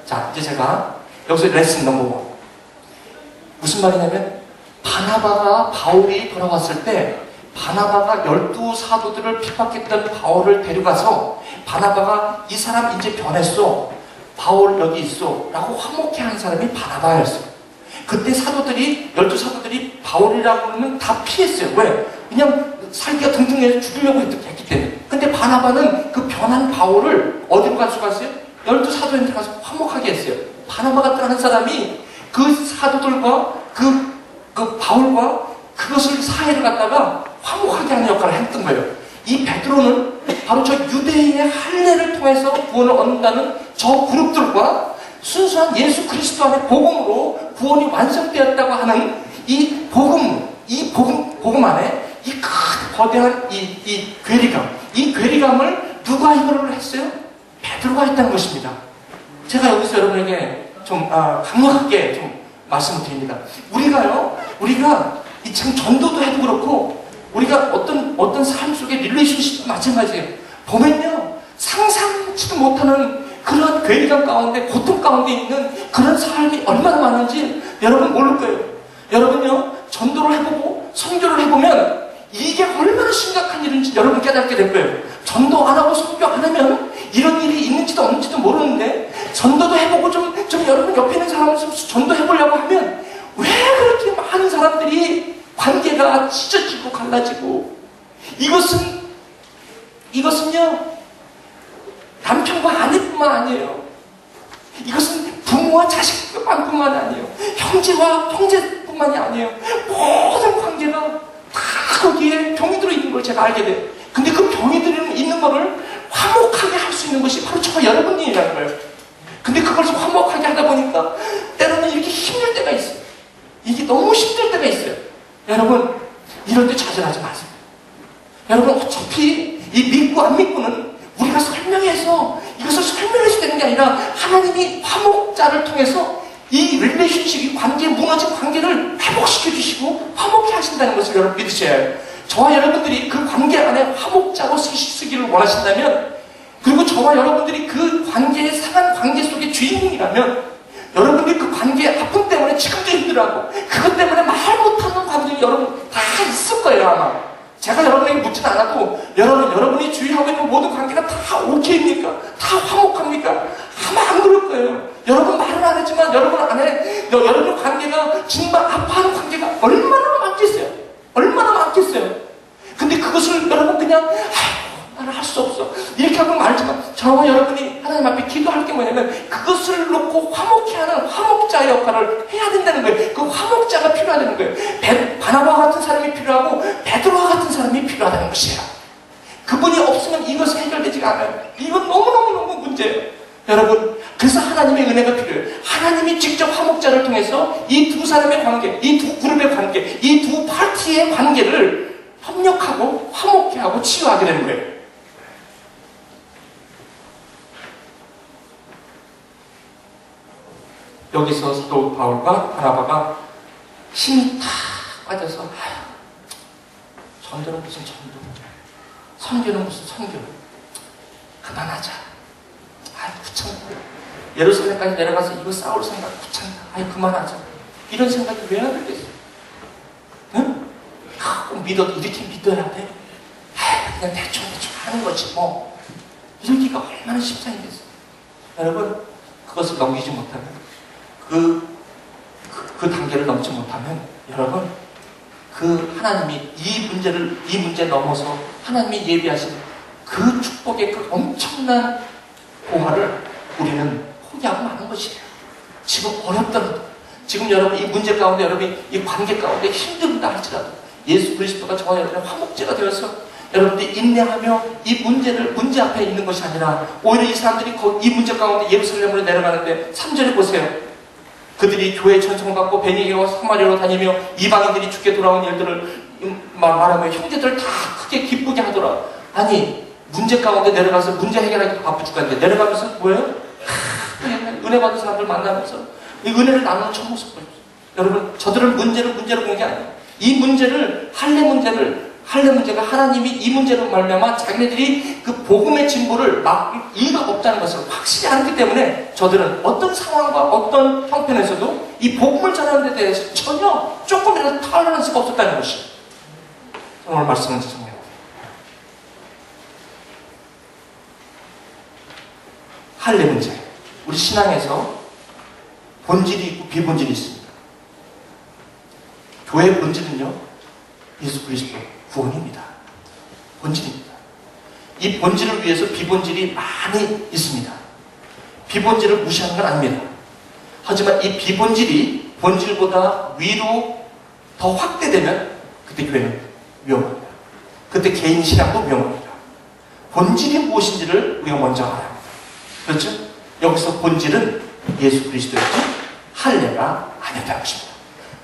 자, 이제 제가 여기서 레슨 넘버 1. 무슨 말이냐면, 바나바가 바울이 돌아왔을 때 바나바가 12사도들을 핍박했던 바울을 데려가서 바나바가 이 사람 이제 변했어, 바울 여기 있어 라고 화목해 한 사람이 바나바였어요. 그때 사도들이, 12사도들이 바울이라고 하면 다 피했어요. 왜? 그냥 살기가 등등해서 죽이려고 했기 때문에. 근데 바나바는 그 변한 바울을 어디로 가져갔어요? 12사도한테 가서 화목하게 했어요. 바나바 같은 한 사람이 그 사도들과 그 바울과 그것을 사이를 갖다가 화목하게 하는 역할을 했던 거예요. 이 베드로는 바로 저 유대인의 할례를 통해서 구원을 얻는다는 저 그룹들과 순수한 예수 그리스도 안의 복음으로 구원이 완성되었다고 하는 이 복음 안에 이 큰 거대한 이 괴리감, 이 괴리감을 누가 이거를 했어요? 베드로가 했다는 것입니다. 제가 여기서 여러분에게 좀 강력하게 좀 말씀을 드립니다. 우리가 이 참 전도도 해도 그렇고, 우리가 어떤 삶 속의 릴레이션십도 마찬가지예요. 보면요, 상상치도 못하는 그런 괴리감 가운데, 고통 가운데 있는 그런 삶이 얼마나 많은지 여러분 모를 거예요. 여러분요, 전도를 해보고 선교를 해보면 이게 얼마나 심각한 일인지 여러분 깨닫게 될 거예요. 전도 안 하고 선교 안 하면 이런 일이 있는지도 없는지도 모르는데, 전도도 해보고 좀 여러분 옆에 있는 사람을 좀 전도해보려고 하면 왜 그렇게 많은 사람들이 관계가 찢어지고 갈라지고. 이것은요 남편과 아내뿐만 아니에요. 이것은 부모와 자식뿐만 아니에요. 형제와 형제뿐만이 아니에요. 모든 관계가 다 거기에 병이 들어있는 걸 제가 알게 돼요. 근데 그 병이 들어있는 거를 화목하게 할 수 있는 것이 바로 저와 여러분이라는 거예요. 근데 그걸 화목하게 하다 보니까 때로는 이렇게 힘들 때가 있어요. 이게 너무 힘들 때가 있어요. 여러분, 이럴 때 좌절하지 마세요. 여러분, 어차피 이 믿고 안 믿고는 우리가 설명해서, 이것을 설명해서 되는 게 아니라 하나님이 화목자를 통해서 이 릴레이션십이, 관계, 무너진 관계를 회복시켜 주시고 화목해 하신다는 것을 여러분 믿으셔야 해요. 저와 여러분들이 그 관계 안에 화목자로 쓰기를 원하신다면 그리고 저와 여러분들이 그 관계의 상한 관계 속의 주인공이라면 여러분들이 그 관계의 아픔 때문에 지금도 힘들어하고 그것 때문에 말 못하는 감정이 여러분 다 있을 거예요 아마. 제가 여러분에게 묻진 않아도 여러분이 주의하고 있는 모든 관계가 다 오케이입니까? 다 화목합니까? 아마 안 그럴 거예요. 여러분 말은 안 했지만 여러분 안에 여러분 관계가 정말 아파하는 관계가 얼마나 많겠어요. 얼마나 많겠어요. 근데 그것을 여러분 그냥 나는 할 수 없어 이렇게 하고 말지만 저와 여러분이 하나님 앞에 기도할 게 뭐냐면 그것을 놓고 화목케 하는 화목자 역할을 해야 된다는 거예요. 그 화목자가 필요하다는 거예요. 바나바와 같은 사람이 필요하고 베드로와 같은 사람이 필요하다는 것이에요. 그분이 없으면 이것은 해결되지가 않아요. 이건 너무너무 문제예요. 여러분, 그래서 하나님의 은혜가 필요해요. 하나님이 직접 화목자를 통해서 이 두 사람의 관계, 이 두 그룹의 관계, 이 두 파티의 관계를 협력하고 화목케 하고 치유하게 되는 거예요. 여기서 사도 바울과 바나바가 힘이 다 빠져서 전도는 무슨 전도, 선교는 무슨 선교, 그만하자. 귀찮다. 예루살렘까지 내려가서 이거 싸울 생각 귀찮다. 그만하자. 이런 생각이 왜 안 들겠어? 응? 꼭 믿어도 이렇게 믿어야 돼? 그냥 대충 하는 거지 뭐. 이러기가 얼마나 십상이겠어. 여러분, 그것을 넘기지 못하면 그 단계를 넘지 못하면 여러분 그 하나님이 이 문제 넘어서 하나님이 예비하신 그 축복의 그 엄청난 보화를 우리는 포기하고 마는 것이에요. 지금 어렵더라도 지금 여러분 이 문제 가운데 여러분이 이 관계 가운데 힘들다 할지라도 예수 그리스도가 저와 여러분의 화목제가 되어서 여러분들이 인내하며 이 문제 앞에 있는 것이 아니라 오히려 이 사람들이 이 문제 가운데 예루살렘으로 내려가는데 3절에 보세요. 그들이 교회 전송받고 베니게와 사마리아로 다니며 이방인들이 주께 돌아온 일들을 말하며 형제들 다 크게 기쁘게 하더라. 아니 문제 가운데 내려가서 문제 해결하기 바쁘 죽겠는데 내려가면서 뭐예요? 은혜 받은 사람들 만나면서 이 은혜를 나누는 첫 모습 보십시오. 여러분 저들은 문제로 본 게 아니에요. 이 문제를 할례 문제가 하나님이 이 문제로 말미암아 자기네들이 그 복음의 진보를 막 이의가 없다는 것을 확실히 알기 때문에 저들은 어떤 상황과 어떤 형편에서도 이 복음을 전하는 데 대해서 전혀 조금이라도 털러런스가 없었다는 것이 오늘 말씀은 죄송해요. 할례 문제, 우리 신앙에서 본질이 있고 비본질이 있습니다. 교회의 본질은요 예수 그리스도 구원입니다. 본질입니다. 이 본질을 위해서 비본질이 많이 있습니다. 비본질을 무시하는 건 아닙니다. 하지만 이 비본질이 본질보다 위로 더 확대되면 그때 교회는 위험합니다. 그때 개인 신앙도 위험합니다. 본질이 무엇인지를 우리가 먼저 알아야 합니다. 그렇죠? 여기서 본질은 예수 그리스도였지 할례가 아니었다는 것입니다.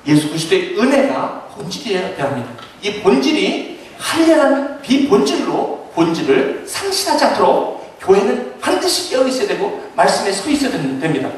예수 그리스도의 은혜가 본질이어야 합니다. 이 본질이 할례라는 비본질로 본질을 상실하지 않도록 교회는 반드시 깨어 있어야 되고 말씀에 서 있어야 됩니다.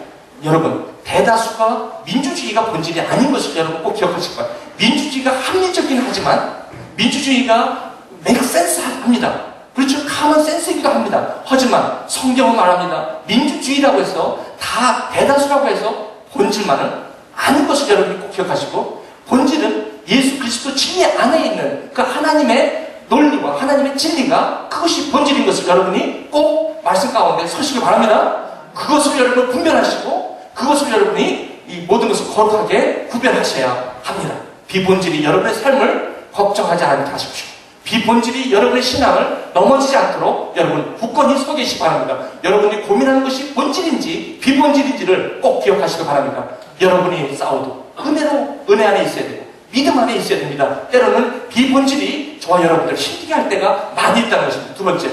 여러분 대다수가 민주주의가 본질이 아닌 것을 여러분 꼭 기억하실 거예요. 민주주의가 합리적이긴 하지만 민주주의가 make sense 합니다. 그렇죠? common sense이기도 합니다. 하지만 성경은 말합니다. 민주주의라고 해서 다 대다수라고 해서 본질만은 아닌 것을 여러분이 꼭 기억하시고 본질은 예수 그리스도 진리 안에 있는 그 하나님의 논리와 하나님의 진리가 그것이 본질인 것을 여러분이 꼭 말씀 가운데 서시길 바랍니다. 그것을 여러분 분별하시고 그것을 여러분이 이 모든 것을 거룩하게 구별하셔야 합니다. 비본질이 여러분의 삶을 걱정하지 않게 하십시오. 비본질이 여러분의 신앙을 넘어지지 않도록 여러분 굳건히 서 계시기 바랍니다. 여러분이 고민하는 것이 본질인지 비본질인지를 꼭 기억하시기 바랍니다. 여러분이 싸워도 은혜 안에 있어야 되고 믿음 안에 있어야 됩니다. 때로는 비본질이 저와 여러분들 힘들게 할 때가 많이 있다는 것입니다. 두 번째,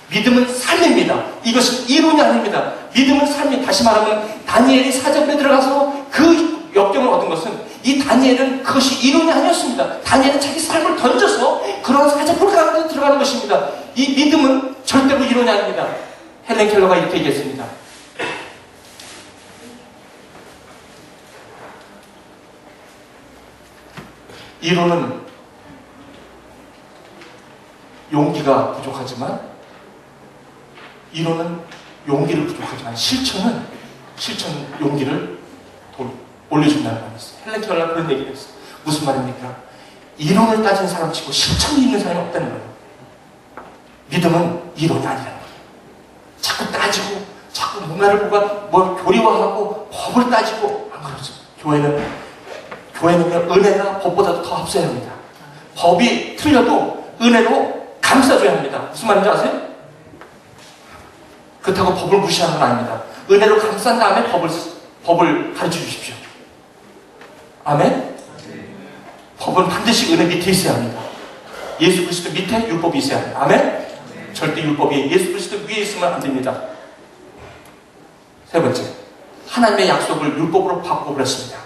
믿음은 삶입니다. 이것은 이론이 아닙니다. 믿음은 삶이, 다시 말하면 다니엘이 사자굴에 들어가서 그 역경을 얻은 것은 이 다니엘은 그것이 이론이 아니었습니다. 다니엘은 자기 삶을 던져서 그런 사자굴 가운데 들어가는 것입니다. 이 믿음은 절대로 이론이 아닙니다. 헬렌 켈러가 이렇게 얘기했습니다. 이론은 용기가 부족하지만 이론은 용기를 부족하지만 실천 용기를 올려준다는 말이 있어요. 헬렌 켈러가 그런 얘기를 했어요. 무슨 말입니까? 이론을 따진 사람 치고 실천이 있는 사람이 없다는 거예요. 믿음은 이론이 아니라는 거예요. 자꾸 따지고 자꾸 뭔가를 뭘 교리화하고 법을 따지고 안 그렇죠. 교회는요 은혜가 법보다도 더 앞서야 합니다. 법이 틀려도 은혜로 감싸줘야 합니다. 무슨 말인지 아세요? 그렇다고 법을 무시하는 건 아닙니다. 은혜로 감싼 다음에 법을 가르쳐 주십시오. 아멘? 법은 반드시 은혜 밑에 있어야 합니다. 예수 그리스도 밑에 율법이 있어야 합니다. 아멘? 절대 율법이 예수 그리스도 위에 있으면 안 됩니다. 세 번째, 하나님의 약속을 율법으로 바꿔버렸습니다.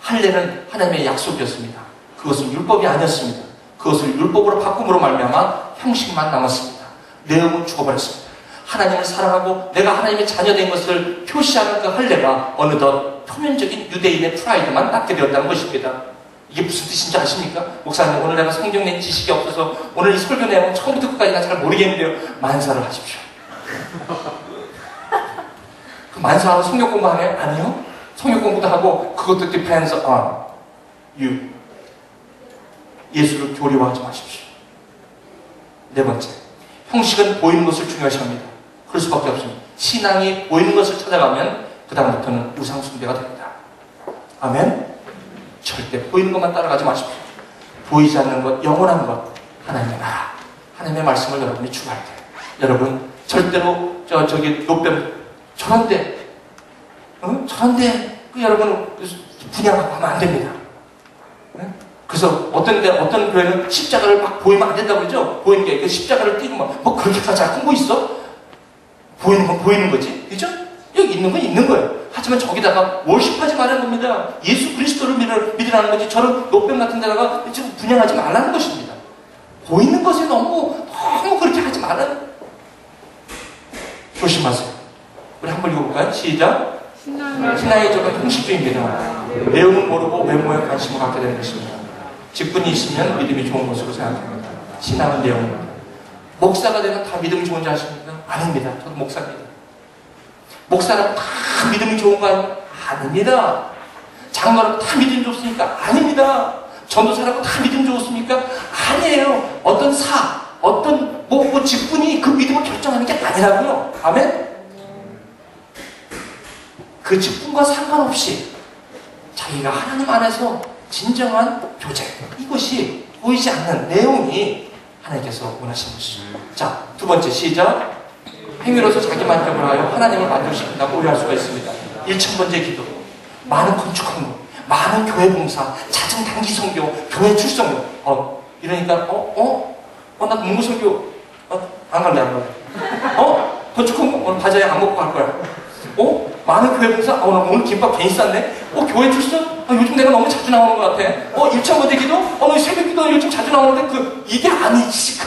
할례는 하나님의 약속이었습니다. 그것은 율법이 아니었습니다. 그것을 율법으로 바꿈으로 말미암아 형식만 남았습니다. 내용은 죽어버렸습니다. 하나님을 사랑하고 내가 하나님의 자녀된 것을 표시하는 그 할례가 어느덧 표면적인 유대인의 프라이드만 낳게 되었다는 것입니다. 이게 무슨 뜻인지 아십니까? 목사님, 오늘 내가 성경 내 지식이 없어서 오늘 이 설교 내용 처음부터 끝까지 잘 모르겠는데요. 만사를 하십시오. 그 만사하고 성경 공부하네? 아니요. 성경 공부도 하고 그것도 depends on you. 예수를 교리화하지 마십시오. 네 번째, 형식은 보이는 것을 중요시합니다. 그럴 수밖에 없습니다. 신앙이 보이는 것을 찾아가면 그 다음부터는 우상 숭배가 됩니다. 아멘? 절대 보이는 것만 따라가지 마십시오. 보이지 않는 것, 영원한 것, 하나님의 나라, 하나님의 말씀을 여러분이 추구할 때 여러분 절대로 저기 노뱀 저런데 여러분 분양하고 하면 안 됩니다. 그래서 어떤 교회는 십자가를 막 보이면 안 된다고 그러죠? 보이는 게, 그 십자가를 띄고 뭐 그렇게까지 잘 큰 거 있어? 보이는 건 보이는 거지. 그죠? 여기 있는 건 있는 거예요. 하지만 저기다가 월십하지 말라는 겁니다. 예수 그리스도를 믿으라는 거지. 저런 노뱀 같은 데다가 지금 분양하지 말라는 것입니다. 보이는 것에 너무 그렇게 하지 말라는. 조심하세요. 우리 한번 읽어볼까요? 시작. 신앙의 적은 형식주의입니다. 내용은 모르고 외모에 관심을 갖게 되는 것입니다. 직분이 있으면 믿음이 좋은 것으로 생각합니다. 신앙은 내용입니다. 목사가 되면 다 믿음이 좋은지 아십니까? 아닙니다. 저도 목사입니다. 목사라고 다 믿음이 좋은 거 아닙니다. 장로라고 다 믿음이 좋습니까? 아닙니다. 전도사라고 다 믿음이 좋습니까? 아니에요. 어떤 직분이 그 믿음을 결정하는 게 아니라고요. 아멘? 그 직분과 상관없이 자기가 하나님 안에서 진정한 교제, 이것이 보이지 않는 내용이 하나님께서 원하시는 것이죠. 자, 두 번째 시작. 행위로서 자기 만족을 하여 하나님을 만족시킨다고 오해할 수가 있습니다. 1000번째 기도, 많은 건축한 것, 많은 교회 봉사, 잦은 단기 선교, 교회 출석. 이러니까 나 농구 선교 안 갈래. 건축한 거 오늘 바자회 안 먹고 갈 거야. 많은 교회 봉사, 나 오늘 김밥 괜히 쌌네. 교회 출석, 요즘 내가 너무 자주 나오는 것 같아. 1000번째 기도, 너 새벽 기도 요즘 자주 나오는데 이게 아니지.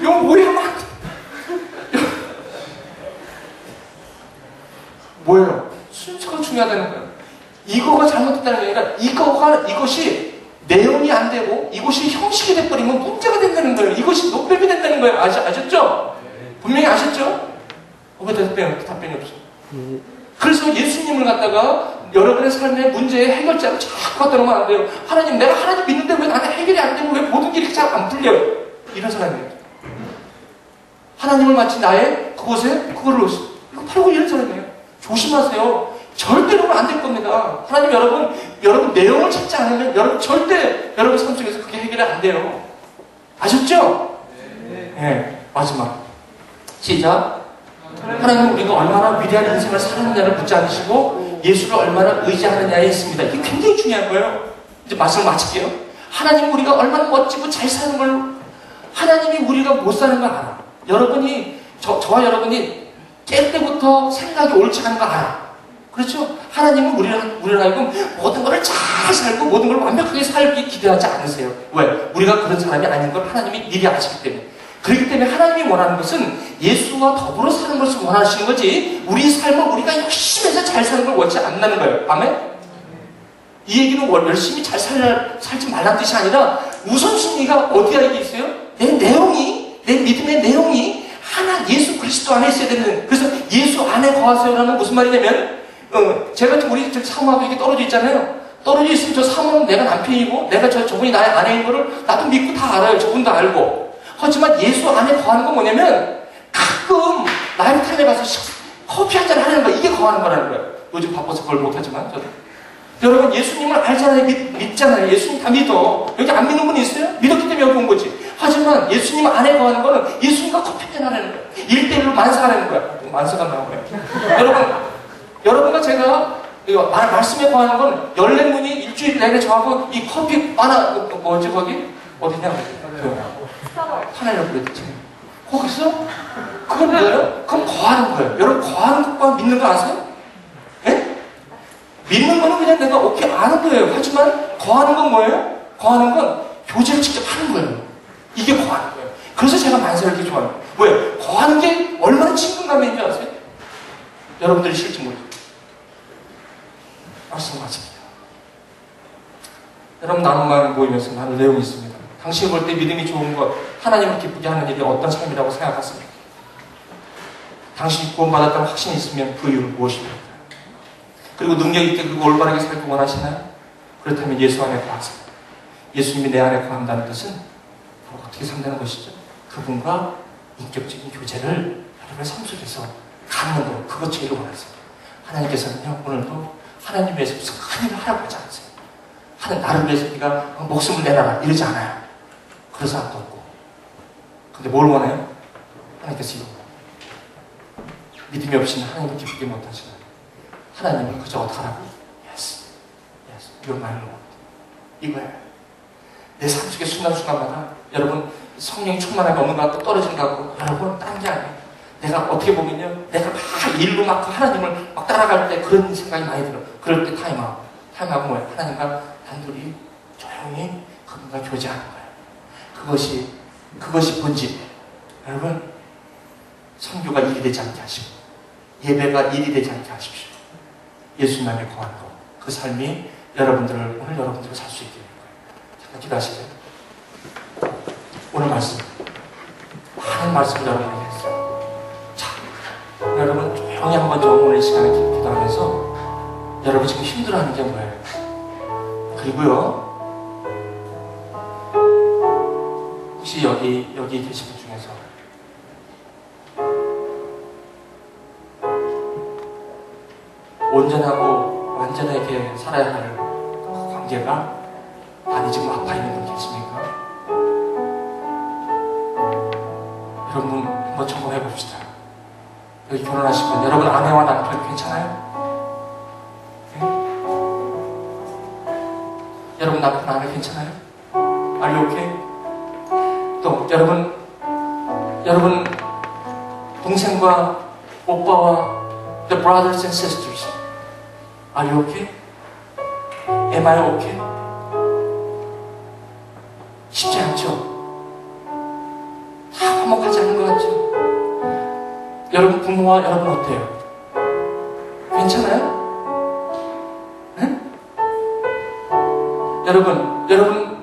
이거 뭐야? 뭐예요? 순서가 중요하다는 거예요. 이거가 잘못됐다는 게 아니라 이것이 내용이 안 되고 이것이 형식이 돼버리면 문제가 된다는 거예요. 이것이 노뱀이 된다는 거예요. 아셨죠? 분명히 아셨죠? 왜 답변이 없어? 그래서 예수님을 갖다가 여러분의 삶의 문제의 해결자로 자꾸 갖다 놓으면 안 돼요. 하나님, 내가 하나님 믿는데 왜 나는 해결이 안 되고 왜 모든 게 이렇게 잘 안 풀려요? 이런 사람이에요. 하나님을 마치 나의 그곳에 그거를 이거 팔고 이런 사람이에요. 조심하세요. 절대로 안 될 겁니다. 하나님, 여러분 내용을 찾지 않으면 여러분 삶 속에서 그게 해결이 안 돼요. 아셨죠? 네. 마지막 시작. 하나님은 우리가 얼마나 위대한 인생을 사느냐를 묻지 않으시고 예수를 얼마나 의지하느냐에 있습니다. 이게 굉장히 중요한 거예요. 이제 말씀을 마칠게요. 하나님은 우리가 얼마나 멋지고 잘 사는 걸, 하나님이 우리가 못 사는 걸 알아. 여러분이 저와 여러분이 깰 때부터 생각이 옳지 않은 거 알아. 그렇죠? 하나님은 우리를 하여금 모든 것을 잘 살고 모든 걸 완벽하게 살기 기대하지 않으세요. 왜? 우리가 그런 사람이 아닌 걸 하나님이 미리 아시기 때문에. 그렇기 때문에 하나님이 원하는 것은 예수와 더불어 사는 것을 원하시는 거지, 우리 삶을 우리가 열심히 해서 잘 사는 걸 원치 않는다는 거예요. 아멘? 이 얘기는 열심히 잘 살지 말라는 뜻이 아니라 우선순위가 어디에 있어요? 내 믿음의 내용이 예수 그리스도 안에 있어야 되는, 그래서 예수 안에 거하세요라는 무슨 말이냐면, 제가 우리 사모하고 이게 떨어져 있잖아요. 떨어져 있으면 저 사모는 내가 남편이고, 내가 저분이 나의 아내인 거를 나도 믿고 다 알아요. 저분도 알고. 하지만 예수 안에 거하는 건 뭐냐면, 가끔 라이브타임에 가서 커피 한잔 하는 거, 이게 거하는 거라는 거예요. 요즘 바빠서 그걸 못하지만, 저도. 여러분, 예수님을 알잖아요. 믿잖아요. 예수님 다 믿어. 여기 안 믿는 분 있어요? 믿었기 때문에 여기 온 거지. 하지만 예수님 안에 거하는 거는 예수님과 커피 한잔 하는 거예요. 1대1로 만사하는 거야. 만사가 나오네요. 여러분과 제가 말씀에 거하는 건 14분이 일주일 내내 저하고 이 커피 하나, 뭐지, 거기? 어디냐? 하나라고 그랬지. 거기서? 그건 뭐예요? 그럼 거하는 거예요. 여러분, 거하는 것과 믿는 거 아세요? 예? 믿는 거는 그냥 내가 오케이 아는 거예요. 하지만 거하는 건 뭐예요? 거하는 건 교제를 직접 하는 거예요. 이게 거하는 거예요. 그래서 제가 만사를 이렇게 좋아해요. 왜? 거하는 게 얼마나 친근감이 있는지 아세요? 여러분들이 싫지 모르죠. 말씀하십니다. 여러분, 나눔만 모이면서 나눌 내용이 있습니다. 당신이 볼 때 믿음이 좋은 것, 하나님을 기쁘게 하는 일이 어떤 삶이라고 생각하십니까? 당신이 구원받았다는 확신이 있으면 그 이유는 무엇입니까? 그리고 능력 있게 그리고 올바르게 살기 원하시나요? 그렇다면 예수 안에 거하세요. 예수님이 내 안에 거한다는 뜻은 바로 어떻게 산다는 것이죠? 그분과 인격적인 교제를 여러분의 삶 속에서 갖는 거, 그것 제일 원하세요. 하나님께서는요, 오늘도 하나님 위해서 무슨 큰 일을 하라고 하지 않으세요. 하는 나를 위해서 네가 목숨을 내놔라 이러지 않아요. 그래서 안 걷고. 근데 뭘 원해요? 하나님께서 이거 믿음이 없이는 하나님을 기쁘게 못하시나요? 하나님을 그저 어떻게 하라고? Yes, yes, your my Lord. 이거예요. 내 삶 속의 순간순간마다 여러분 성령이 충만하게 없는 것 같고 떨어지는 것 같고 여러분 딴 게 아니에요. 내가 어떻게 보면요, 내가 막 일로 막 하나님을 막 따라갈 때 그런 생각이 많이 들어요. 그럴 때 타임아웃. 타임아웃 뭐예요? 하나님과 단둘이 조용히 그분과 교제하는 거예요. 그것이 본질이에요. 여러분, 선교가 일이 되지 않게 하시고 예배가 일이 되지 않게 하십시오. 예수님 안에 거하는 거, 그 삶이 오늘 여러분들을 살 수 있게 될 거예요. 잠깐 기도하시죠. 오늘 말씀, 많은 말씀을 여러분에게 했어요. 자, 여러분 조용히 한번 좀 오늘 이 시간에 기도하면서 여러분 지금 힘들어하는 게 뭐예요? 그리고요, 혹시 여기 계신 분 중에서 온전하고 완전하게 살아야 할 그 관계가 많이 지금 아파 있는 분 계십니까? 여러분 한번 점검해 봅시다. 여기 결혼하신 분, 여러분 아내와 남편 괜찮아요? 네? 여러분 남편 아내 괜찮아요? Are you okay? 또 여러분 동생과 오빠와 the brothers and sisters, are you okay? Am I okay? 쉽지 않죠? 다 화목하지 않은 것 같죠? 여러분 부모와 여러분 어때요? 괜찮아요? 네? 여러분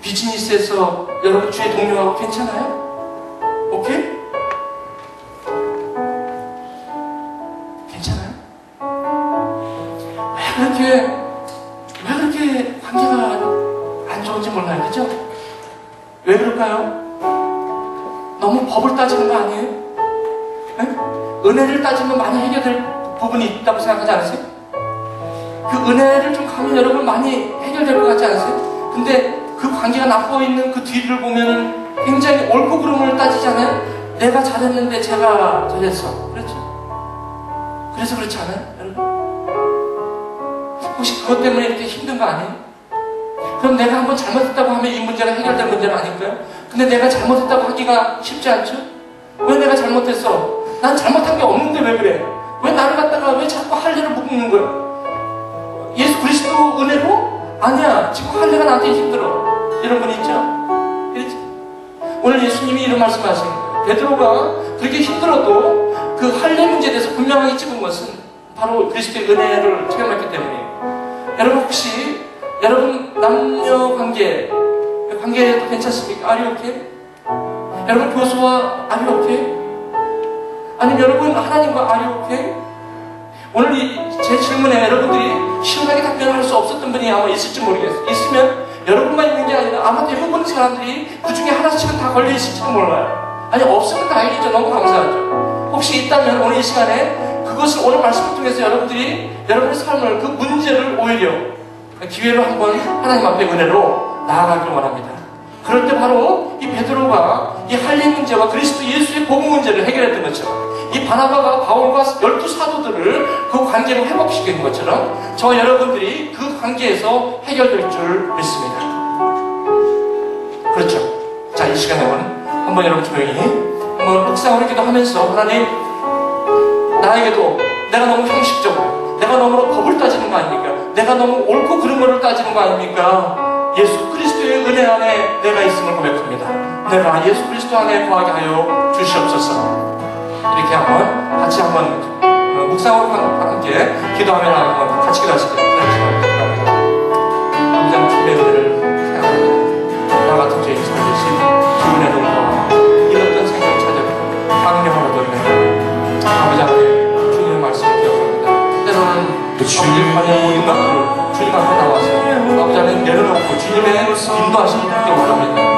비즈니스에서 여러분 주위 동료하고 괜찮아요? 오케이? 괜찮아요? 왜 그렇게 관계가 안 좋은지 몰라요. 그죠? 왜 그럴까요? 너무 법을 따지는 거 아니에요? 네? 은혜를 따지면 많이 해결될 부분이 있다고 생각하지 않으세요? 그 은혜를 좀 가면 여러분 많이 해결될 것 같지 않으세요? 근데 그 관계가 나빠 있는 그 뒤를 보면 굉장히 옳고 그름을 따지잖아요. 내가 잘했는데 제가 저랬어. 그렇죠? 그래서 그렇지 않아요? 여러분? 혹시 그것 때문에 이렇게 힘든 거 아니에요? 그럼 내가 한번 잘못했다고 하면 이 문제가 해결될 문제는 아닐까요? 근데 내가 잘못했다고 하기가 쉽지 않죠? 왜 내가 잘못했어? 난 잘못한 게 없는데 왜 그래? 왜 나를 갖다가 왜 자꾸 할례를 묶는 거야? 예수 그리스도 은혜로? 아니야. 지금 할례가 나한테 힘들어. 이런 분 있죠? 그렇지? 오늘 예수님이 이런 말씀하시는 거예요. 베드로가 그렇게 힘들어도 그 할례 문제에 대해서 분명하게 찍은 것은 바로 그리스도의 은혜를 체험했기 때문이에요. 여러분 혹시 여러분 남녀 관계도 괜찮습니까? Are you okay? 여러분 교수와 Are you okay? 아니면 여러분 하나님과 are you okay? 오늘 제 질문에 여러분들이 시원하게 답변할 수 없었던 분이 아마 있을지 모르겠어요. 있으면 여러분만 있는 게 아니라 아마 대부분 사람들이 그 중에 하나씩은 다 걸려 있을지도 몰라요. 아니 없으면 다행이죠. 너무 감사하죠. 혹시 있다면 오늘 이 시간에 그것을 오늘 말씀을 통해서 여러분들이 여러분의 삶을 그 문제를 오히려 기회로 한번 하나님 앞에 은혜로 나아가길 원합니다. 그럴 때 바로 이 베드로가 이 할례 문제와 그리스도 예수의 복음 문제를 해결했던 것처럼 이 바나바가 바울과 12사도들을 그 관계를 회복시키는 것처럼 저와 여러분들이 그 관계에서 해결될 줄 믿습니다. 그렇죠. 자, 이 시간에 한번 여러분 조용히 한번 묵상으로 기도하면서 하나님 나에게도 내가 너무 형식적으로 내가 너무 법을 따지는 거 아닙니까? 내가 너무 옳고 그른 거를 따지는 거 아닙니까? 예수 그리스도의 은혜 안에 내가 있음을 고백합니다. 내가 예수 그리스도 안에 거하게 하여 주시옵소서. 이렇게 한번 같이 한번 묵상으로 함께 기도하며 한번 같이 기도하시길 바랍니다. 당장 주님의 은혜를 생각합니다. 나 같은 죄인 살리신 주님의 놀라와 이 어떤 생각을 찾아보고 강령으로 돌리는 아버지 앞에 주님의 말씀을 기억합니다. 때로는 주님 관여 모든 것들을 주님 앞에 나와서 아버지 안에 내려놓고 주님의 인도하심을 받기 원합니다.